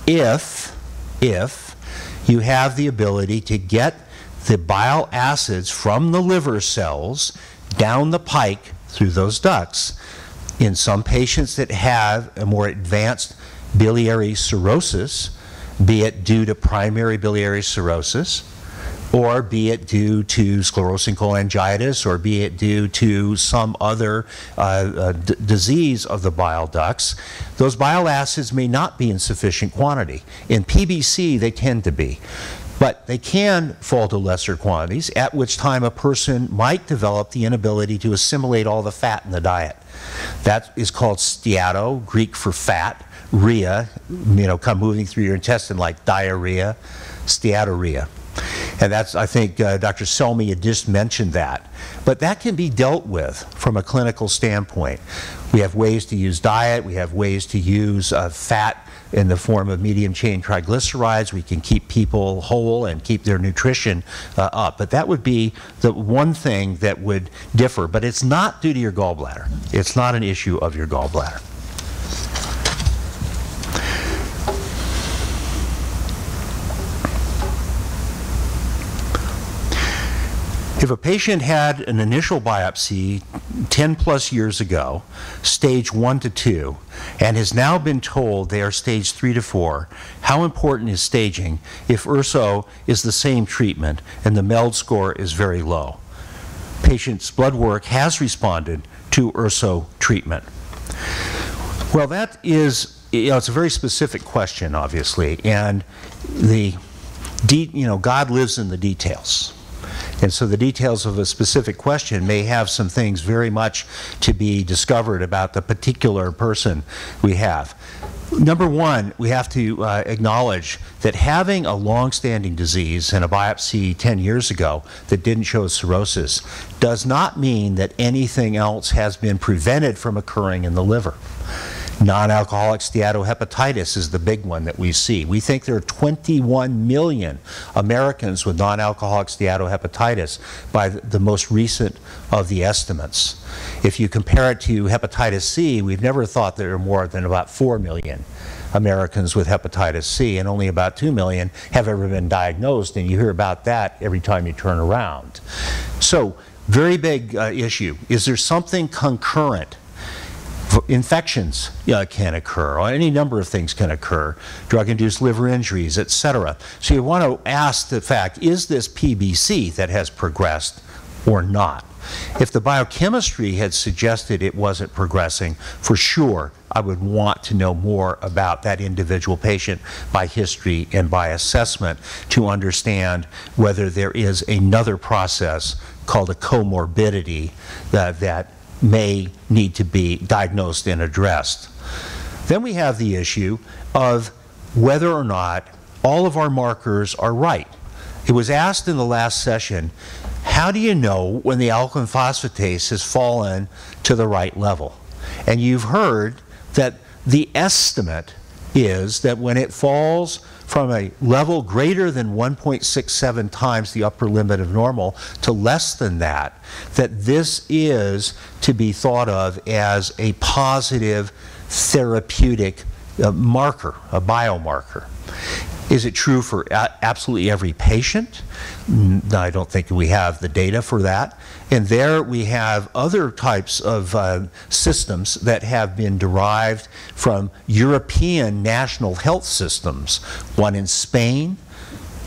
if you have the ability to get the bile acids from the liver cells down the pike through those ducts. In some patients that have a more advanced biliary cirrhosis, be it due to primary biliary cirrhosis, or be it due to sclerosing cholangitis, or be it due to some other disease of the bile ducts, those bile acids may not be in sufficient quantity. In PBC, they tend to be. But they can fall to lesser quantities, at which time a person might develop the inability to assimilate all the fat in the diet. That is called steato, Greek for fat, rhea, come moving through your intestine like diarrhea, steatorrhea. And that's, I think Dr. Selmy had just mentioned that. But that can be dealt with from a clinical standpoint. We have ways to use diet, we have ways to use fat in the form of medium chain triglycerides. We can keep people whole and keep their nutrition up. But that would be the one thing that would differ. But it's not due to your gallbladder. It's not an issue of your gallbladder. If a patient had an initial biopsy 10 plus years ago, stage 1 to 2, and has now been told they are stage 3 to 4, how important is staging if URSO is the same treatment and the MELD score is very low? Patient's blood work has responded to URSO treatment. Well, that is, it's a very specific question, obviously, and God lives in the details. And so the details of a specific question may have some things very much to be discovered about the particular person we have. Number one, we have to acknowledge that having a long-standing disease and a biopsy 10 years ago that didn't show cirrhosis does not mean that anything else has been prevented from occurring in the liver. Non-alcoholic steatohepatitis is the big one that we see. We think there are 21 million Americans with non-alcoholic steatohepatitis by the most recent of the estimates. If you compare it to hepatitis C, we've never thought there are more than about 4 million Americans with hepatitis C, and only about 2 million have ever been diagnosed, and you hear about that every time you turn around. So, very big issue. Is there something concurrent? Infections can occur, or any number of things can occur, drug-induced liver injuries, etc. So you want to ask the fact, is this PBC that has progressed or not? If the biochemistry had suggested it wasn't progressing, for sure I would want to know more about that individual patient by history and by assessment to understand whether there is another process called a comorbidity that may need to be diagnosed and addressed. Then we have the issue of whether or not all of our markers are right. It was asked in the last session, how do you know when the alkaline phosphatase has fallen to the right level? And you've heard that the estimate is that when it falls from a level greater than 1.67 times the upper limit of normal to less than that, that this is to be thought of as a positive therapeutic marker, a biomarker. Is it true for absolutely every patient? I don't think we have the data for that. And there we have other types of systems that have been derived from European national health systems. One in Spain,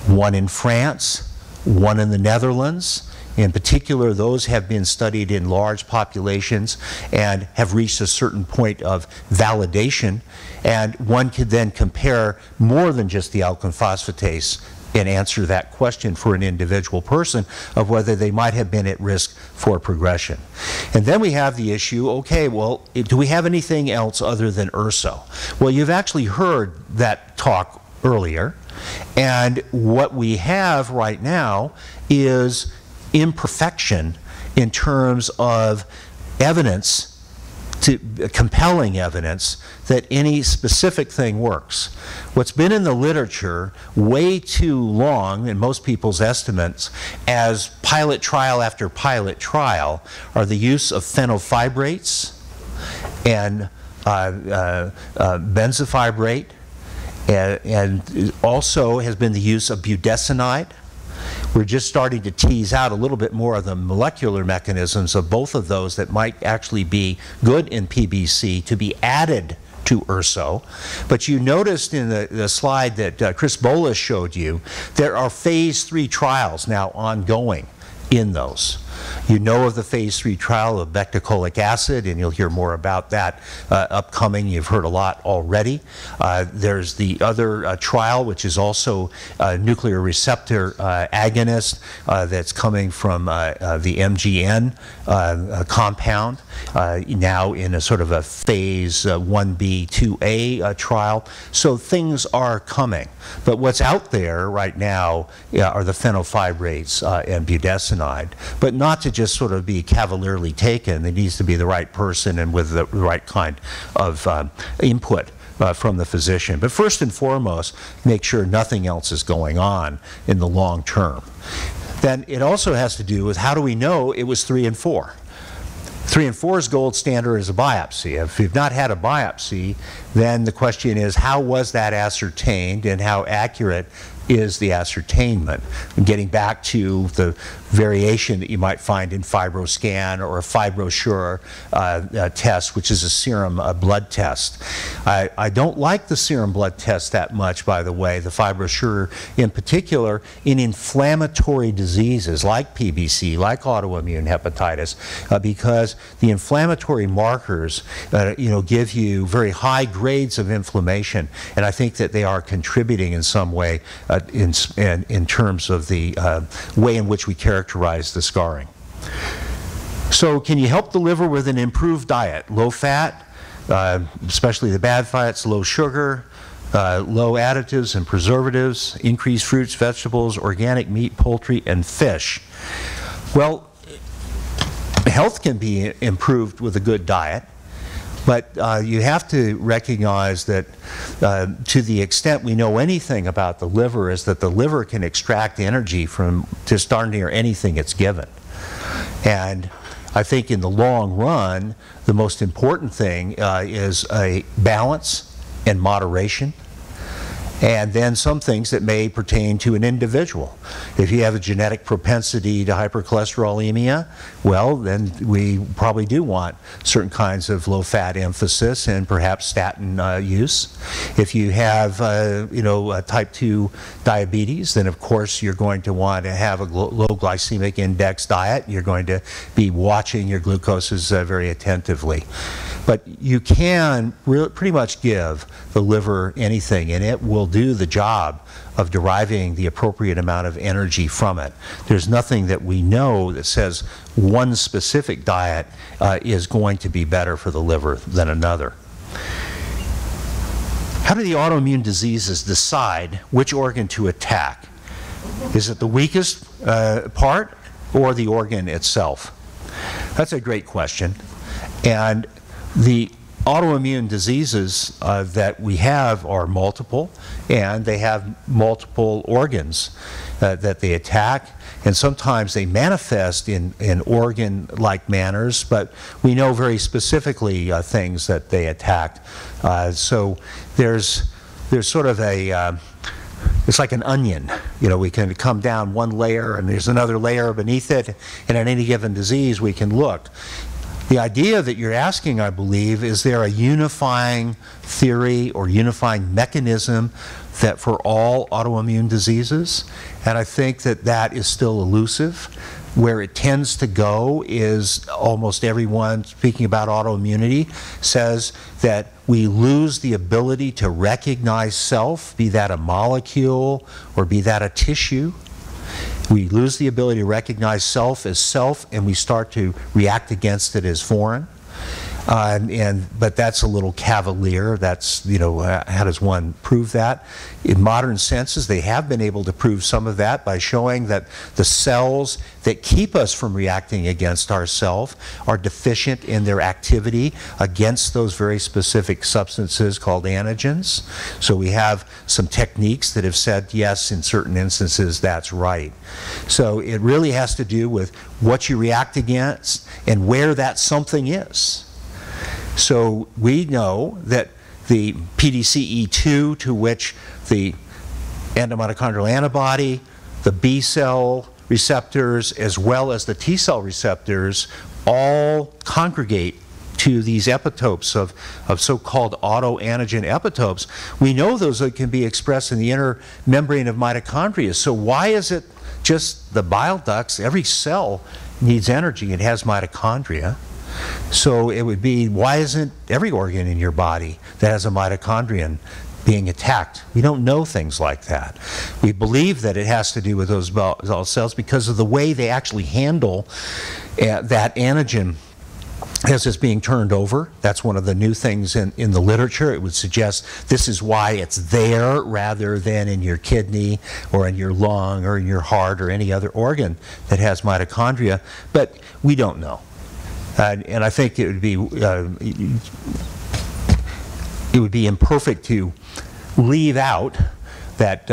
one in France, one in the Netherlands, In particular, those have been studied in large populations and have reached a certain point of validation, and one could then compare more than just the alkaline phosphatase and answer that question for an individual person of whether they might have been at risk for progression. And then we have the issue, okay, well, do we have anything else other than URSO? Well, you've actually heard that talk earlier, and what we have right now is imperfection in terms of evidence, compelling evidence that any specific thing works. What's been in the literature way too long, in most people's estimates, as pilot trial after pilot trial, are the use of fenofibrates and benzofibrate, and also has been the use of budesonide. We're just starting to tease out a little bit more of the molecular mechanisms of both of those that might actually be good in PBC to be added to URSO. But you noticed in the slide that Chris Bolas showed you, there are phase 3 trials now ongoing in those. You know of the phase 3 trial of obeticholic acid, and you'll hear more about that upcoming. You've heard a lot already. There's the other trial, which is also a nuclear receptor agonist that's coming from the MGN compound, now in a sort of a phase 1B, 2A trial. So things are coming. But what's out there right now are the fenofibrates and budesonide, but not to just sort of be cavalierly taken. There needs to be the right person and with the right kind of input from the physician. But first and foremost, make sure nothing else is going on in the long term. Then it also has to do with how do we know it was 3 and 4? 3 and 4's gold standard is a biopsy. If you've not had a biopsy, then the question is, how was that ascertained and how accurate is the ascertainment? And getting back to the variation that you might find in FibroScan or a FibroSure test, which is a serum blood test. I don't like the serum blood test that much, by the way, the FibroSure in particular, in inflammatory diseases like PBC, like autoimmune hepatitis, because the inflammatory markers give you very high grades of inflammation, and I think that they are contributing in some way in terms of the way in which we characterize the scarring. So can you help the liver with an improved diet? Low fat, especially the bad fats, low sugar, low additives and preservatives, increased fruits, vegetables, organic meat, poultry, and fish. Well, health can be improved with a good diet. But you have to recognize that to the extent we know anything about the liver is that the liver can extract energy from just darn near anything it's given. And I think in the long run, the most important thing is a balance and moderation, and then some things that may pertain to an individual. If you have a genetic propensity to hypercholesterolemia, well, then we probably do want certain kinds of low-fat emphasis and perhaps statin use. If you have, type 2 diabetes, then of course you're going to want to have a low glycemic index diet. You're going to be watching your glucoses very attentively. But you can pretty much give the liver anything, and it will do the job of deriving the appropriate amount of energy from it. There's nothing that we know that says one specific diet is going to be better for the liver than another. How do the autoimmune diseases decide which organ to attack? Is it the weakest part or the organ itself? That's a great question. And the autoimmune diseases that we have are multiple, and they have multiple organs that they attack, and sometimes they manifest in organ-like manners, but we know very specifically things that they attack. So there's sort of a it's like an onion. We can come down one layer and there's another layer beneath it, and in any given disease we can look. The idea that you're asking, I believe, is there a unifying theory or unifying mechanism that for all autoimmune diseases? And I think that that is still elusive. where it tends to go is almost everyone speaking about autoimmunity says that we lose the ability to recognize self, be that a molecule or be that a tissue. We lose the ability to recognize self as self, and we start to react against it as foreign. But that's a little cavalier. That's, you know, how does one prove that? In modern senses, they have been able to prove some of that by showing that the cells that keep us from reacting against ourselves are deficient in their activity against those very specific substances called antigens. So we have some techniques that have said, yes, in certain instances, that's right. So it really has to do with what you react against and where that something is. So we know that the PDC-E2, to which the antimitochondrial antibody, the B cell receptors, as well as the T cell receptors, all congregate to these epitopes of so-called autoantigen epitopes. We know those can be expressed in the inner membrane of mitochondria. So why is it just the bile ducts? Every cell needs energy. It has mitochondria. So it would be, why isn't every organ in your body that has a mitochondrion being attacked? We don't know things like that. We believe that it has to do with those cells because of the way they actually handle that antigen as it's being turned over. That's one of the new things in the literature. It would suggest this is why it's there rather than in your kidney or in your lung or in your heart or any other organ that has mitochondria. But we don't know. And I think it would be imperfect to leave out that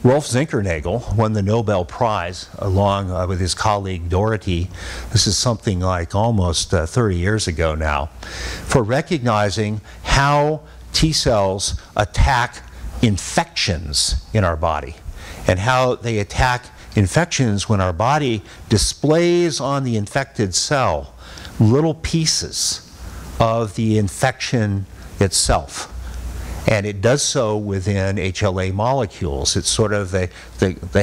Rolf Zinkernagel won the Nobel Prize along with his colleague Doherty. This is something like almost 30 years ago now, for recognizing how T cells attack infections in our body and how they attack infections when our body displays on the infected cell little pieces of the infection itself. And it does so within HLA molecules. It's sort of the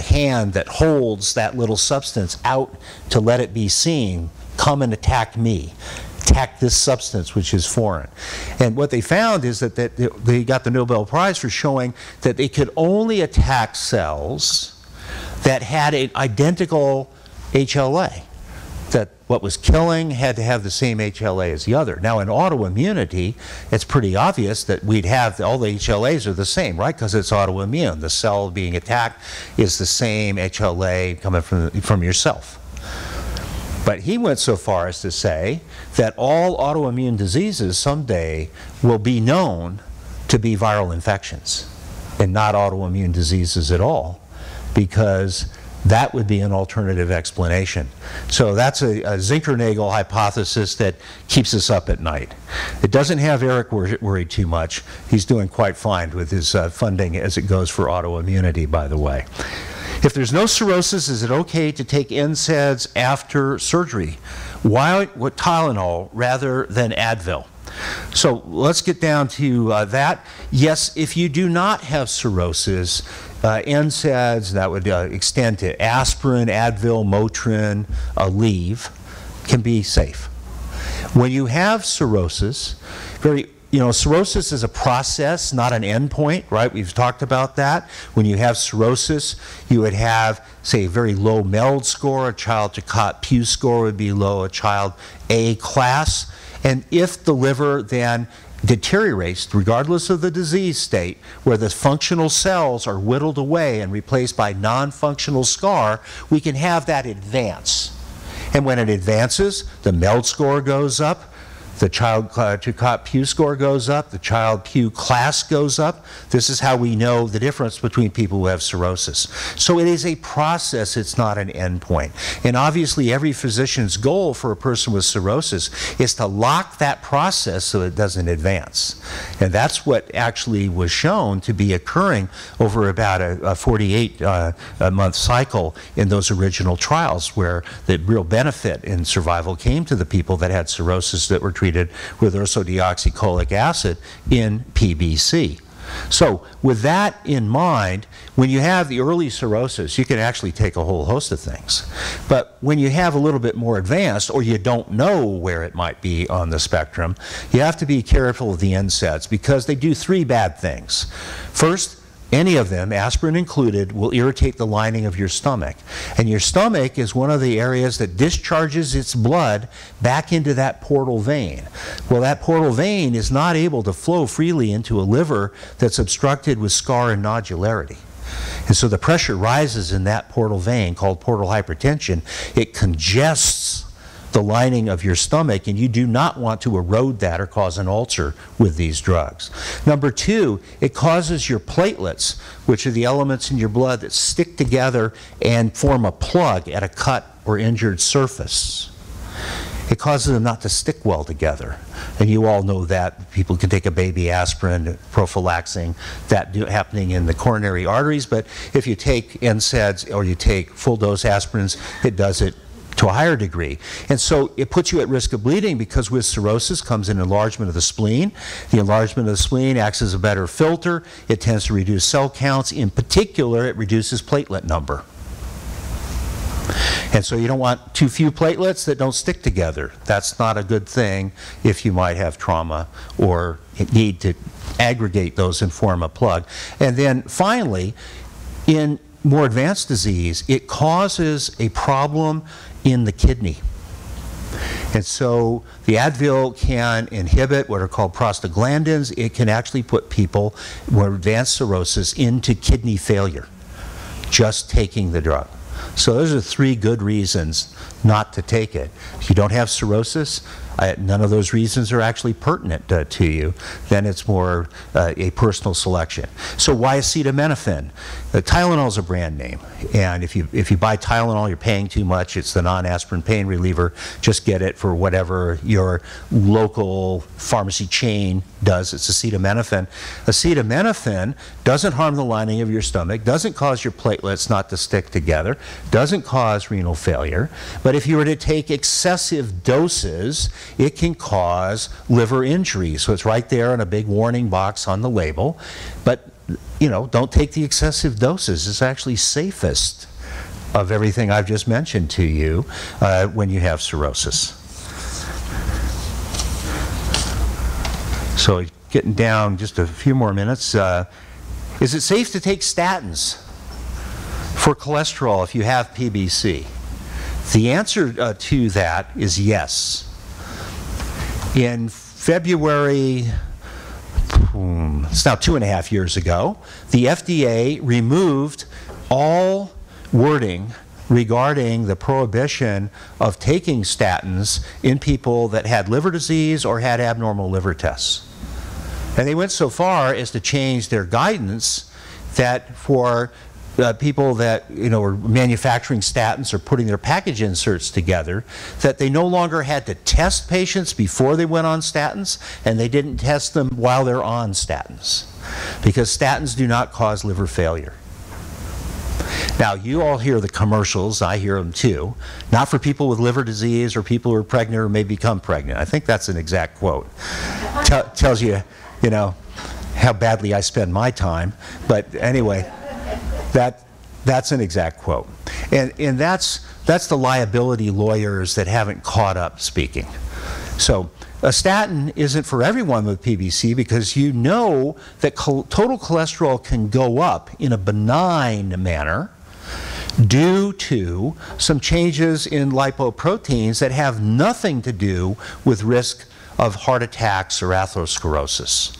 hand that holds that little substance out to let it be seen. Come and attack me. Attack this substance which is foreign. And what they found is that they got the Nobel Prize for showing that they could only attack cells that had an identical HLA. That what was killing had to have the same HLA as the other. Now in autoimmunity, it's pretty obvious that we'd have all the HLAs are the same, right? Because it's autoimmune. The cell being attacked is the same HLA coming from yourself. But he went so far as to say that all autoimmune diseases someday will be known to be viral infections and not autoimmune diseases at all, because that would be an alternative explanation. So that's a Zinkernagel hypothesis that keeps us up at night. It doesn't have Eric worried too much. He's doing quite fine with his funding as it goes for autoimmunity, by the way. If there's no cirrhosis, is it okay to take NSAIDs after surgery? Why Tylenol rather than Advil? So let's get down to that. Yes, if you do not have cirrhosis, NSAIDs, that would extend to aspirin, Advil, Motrin, Aleve, can be safe. When you have cirrhosis, cirrhosis is a process, not an endpoint, right? We've talked about that. When you have cirrhosis, you would have, say, a very low MELD score. A child-Chicotte-Pugh score would be low, a child A class. And if the liver then deteriorates, regardless of the disease state, where the functional cells are whittled away and replaced by non-functional scar, we can have that advance. And when it advances, the MELD score goes up, the child-Chicotte-Pugh score goes up, the child-Pugh class goes up. This is how we know the difference between people who have cirrhosis. So it is a process, it's not an endpoint. And obviously every physician's goal for a person with cirrhosis is to lock that process so it doesn't advance. And that's what actually was shown to be occurring over about a 48-month cycle in those original trials, where the real benefit in survival came to the people that had cirrhosis that were treated with ursodeoxycholic acid in PBC. So with that in mind, when you have the early cirrhosis, you can actually take a whole host of things. But when you have a little bit more advanced, or you don't know where it might be on the spectrum, you have to be careful of the NSAIDs because they do three bad things. First, any of them, aspirin included, will irritate the lining of your stomach. And your stomach is one of the areas that discharges its blood back into that portal vein. Well, that portal vein is not able to flow freely into a liver that's obstructed with scar and nodularity. And so the pressure rises in that portal vein called portal hypertension. It congests the lining of your stomach, and you do not want to erode that or cause an ulcer with these drugs. Number two, it causes your platelets, which are the elements in your blood that stick together and form a plug at a cut or injured surface. It causes them not to stick well together. And you all know that. People can take a baby aspirin, prophylaxing that happening in the coronary arteries, but if you take NSAIDs or you take full dose aspirins, it does it to a higher degree. And so it puts you at risk of bleeding because with cirrhosis comes an enlargement of the spleen. The enlargement of the spleen acts as a better filter. It tends to reduce cell counts. In particular, it reduces platelet number. And so you don't want too few platelets that don't stick together. That's not a good thing if you might have trauma or need to aggregate those and form a plug. And then finally, in more advanced disease, it causes a problem in the kidney. And so the Advil can inhibit what are called prostaglandins. It can actually put people with advanced cirrhosis into kidney failure, just taking the drug. So those are three good reasons not to take it. If you don't have cirrhosis, none of those reasons are actually pertinent to you, then it's more a personal selection. So why acetaminophen? Tylenol is a brand name, and if you buy Tylenol, you're paying too much. It's the non-aspirin pain reliever. Just get it for whatever your local pharmacy chain does. It's acetaminophen. Acetaminophen doesn't harm the lining of your stomach, doesn't cause your platelets not to stick together, doesn't cause renal failure, but if you were to take excessive doses, it can cause liver injury. So it's right there in a big warning box on the label. But, you know, don't take the excessive doses. It's actually safest of everything I've just mentioned to you when you have cirrhosis. So getting down just a few more minutes. Is it safe to take statins for cholesterol if you have PBC? The answer to that is yes. In February, it's now 2.5 years ago, the FDA removed all wording regarding the prohibition of taking statins in people that had liver disease or had abnormal liver tests. And they went so far as to change their guidance that for people that were manufacturing statins or putting their package inserts together, that they no longer had to test patients before they went on statins, and they didn't test them while they're on statins, because statins do not cause liver failure. Now, you all hear the commercials, I hear them too, not for people with liver disease or people who are pregnant or may become pregnant. I think that's an exact quote. Tells you, how badly I spend my time, but anyway. That's an exact quote. And that's the liability lawyers that haven't caught up speaking. So a statin isn't for everyone with PBC because you know that total cholesterol can go up in a benign manner due to some changes in lipoproteins that have nothing to do with risk of heart attacks or atherosclerosis.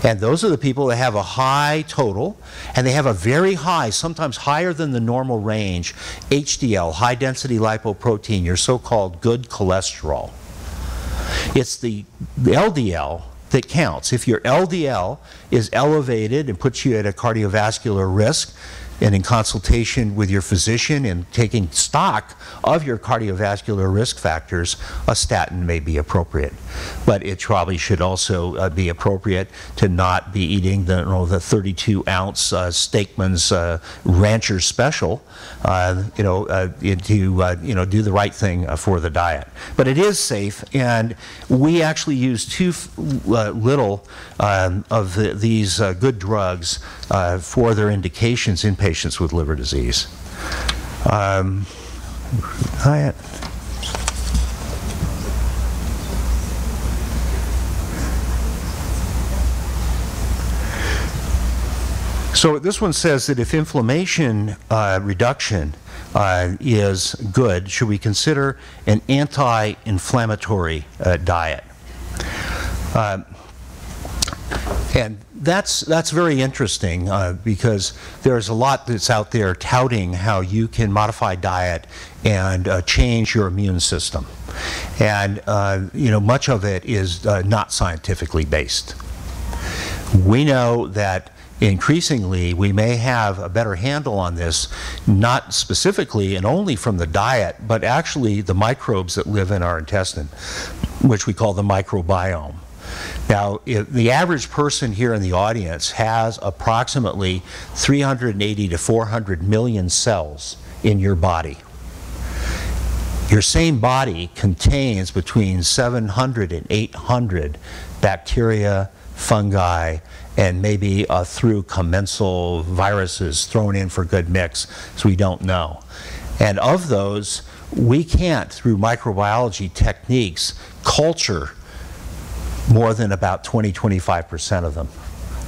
And those are the people that have a high total, and they have a very high, sometimes higher than the normal range, HDL, high density lipoprotein, your so-called good cholesterol. It's the LDL that counts. If your LDL is elevated and puts you at a cardiovascular risk, and in consultation with your physician and taking stock of your cardiovascular risk factors, a statin may be appropriate. But it probably should also be appropriate to not be eating the 32-ounce Steakman's Rancher Special, to do the right thing for the diet. But it is safe, and we actually use too little of these good drugs for their indications in patients with liver disease. Diet. So this one says that if inflammation reduction is good, should we consider an anti-inflammatory diet? And that's very interesting because there's a lot that's out there touting how you can modify diet and change your immune system. And much of it is not scientifically based. We know that increasingly we may have a better handle on this, not specifically and only from the diet, but actually the microbes that live in our intestine, which we call the microbiome. Now, the average person here in the audience has approximately 380 to 400 million cells in your body. Your same body contains between 700 and 800 bacteria, fungi, and maybe through commensal viruses thrown in for good mix, so we don't know. And of those, we can't, through microbiology techniques, culture more than about 20–25% of them.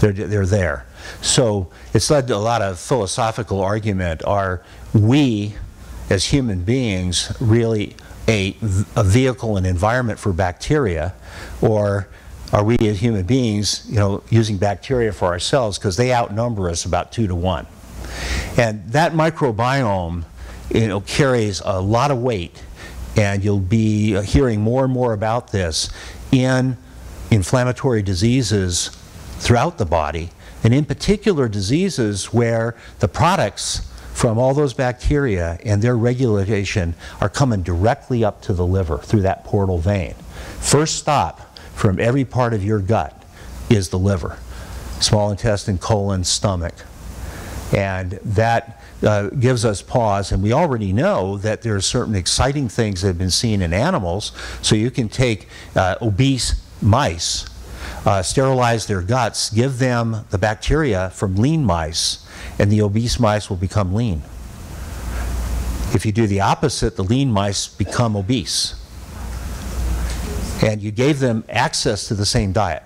They're there. So it's led to a lot of philosophical argument. Are we, as human beings, really a vehicle and environment for bacteria, or are we as human beings, using bacteria for ourselves because they outnumber us about 2 to 1? And that microbiome, carries a lot of weight, and you'll be hearing more and more about this in inflammatory diseases throughout the body, and in particular diseases where the products from all those bacteria and their regulation are coming directly up to the liver through that portal vein. First stop from every part of your gut is the liver, small intestine, colon, stomach. And that gives us pause, and we already know that there are certain exciting things that have been seen in animals. So you can take obese mice, sterilize their guts, give them the bacteria from lean mice, and the obese mice will become lean. If you do the opposite, the lean mice become obese. And you gave them access to the same diet.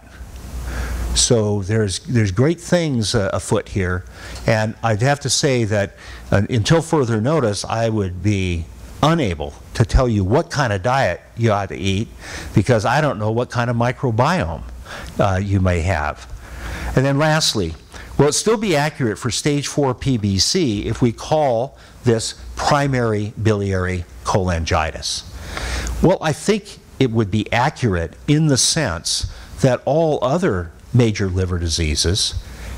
So there's great things afoot here, and I'd have to say that until further notice, I would be unable to tell you what kind of diet you ought to eat, because I don't know what kind of microbiome you may have. And then lastly, will it still be accurate for stage 4 PBC if we call this primary biliary cholangitis? Well, I think it would be accurate in the sense that all other major liver diseases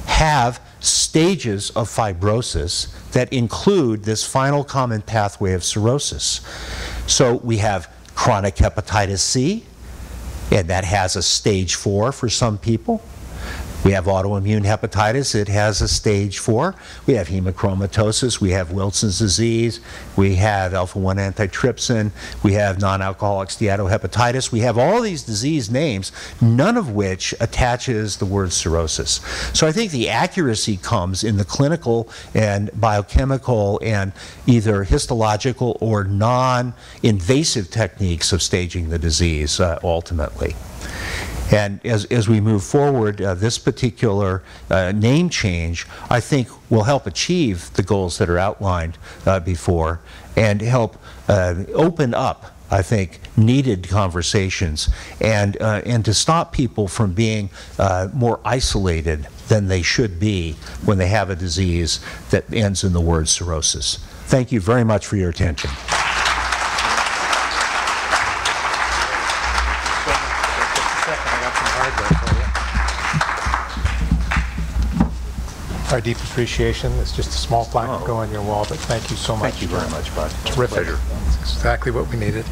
have stages of fibrosis that include this final common pathway of cirrhosis. So we have chronic hepatitis C, and that has a stage 4 for some people. We have autoimmune hepatitis, it has a stage 4. We have hemochromatosis, we have Wilson's disease, we have alpha-1 antitrypsin, we have non-alcoholic steatohepatitis. We have all these disease names, none of which attaches the word cirrhosis. So I think the accuracy comes in the clinical and biochemical and either histological or non-invasive techniques of staging the disease ultimately. And as we move forward, this particular name change, I think, will help achieve the goals that are outlined before, and help open up, I think, needed conversations, and to stop people from being more isolated than they should be when they have a disease that ends in the word cirrhosis. Thank you very much for your attention. our deep appreciation. It's just a small plaque to go on your wall, but thank you so much. Thank you very much, Bud. Terrific. Pleasure. It's exactly what we needed.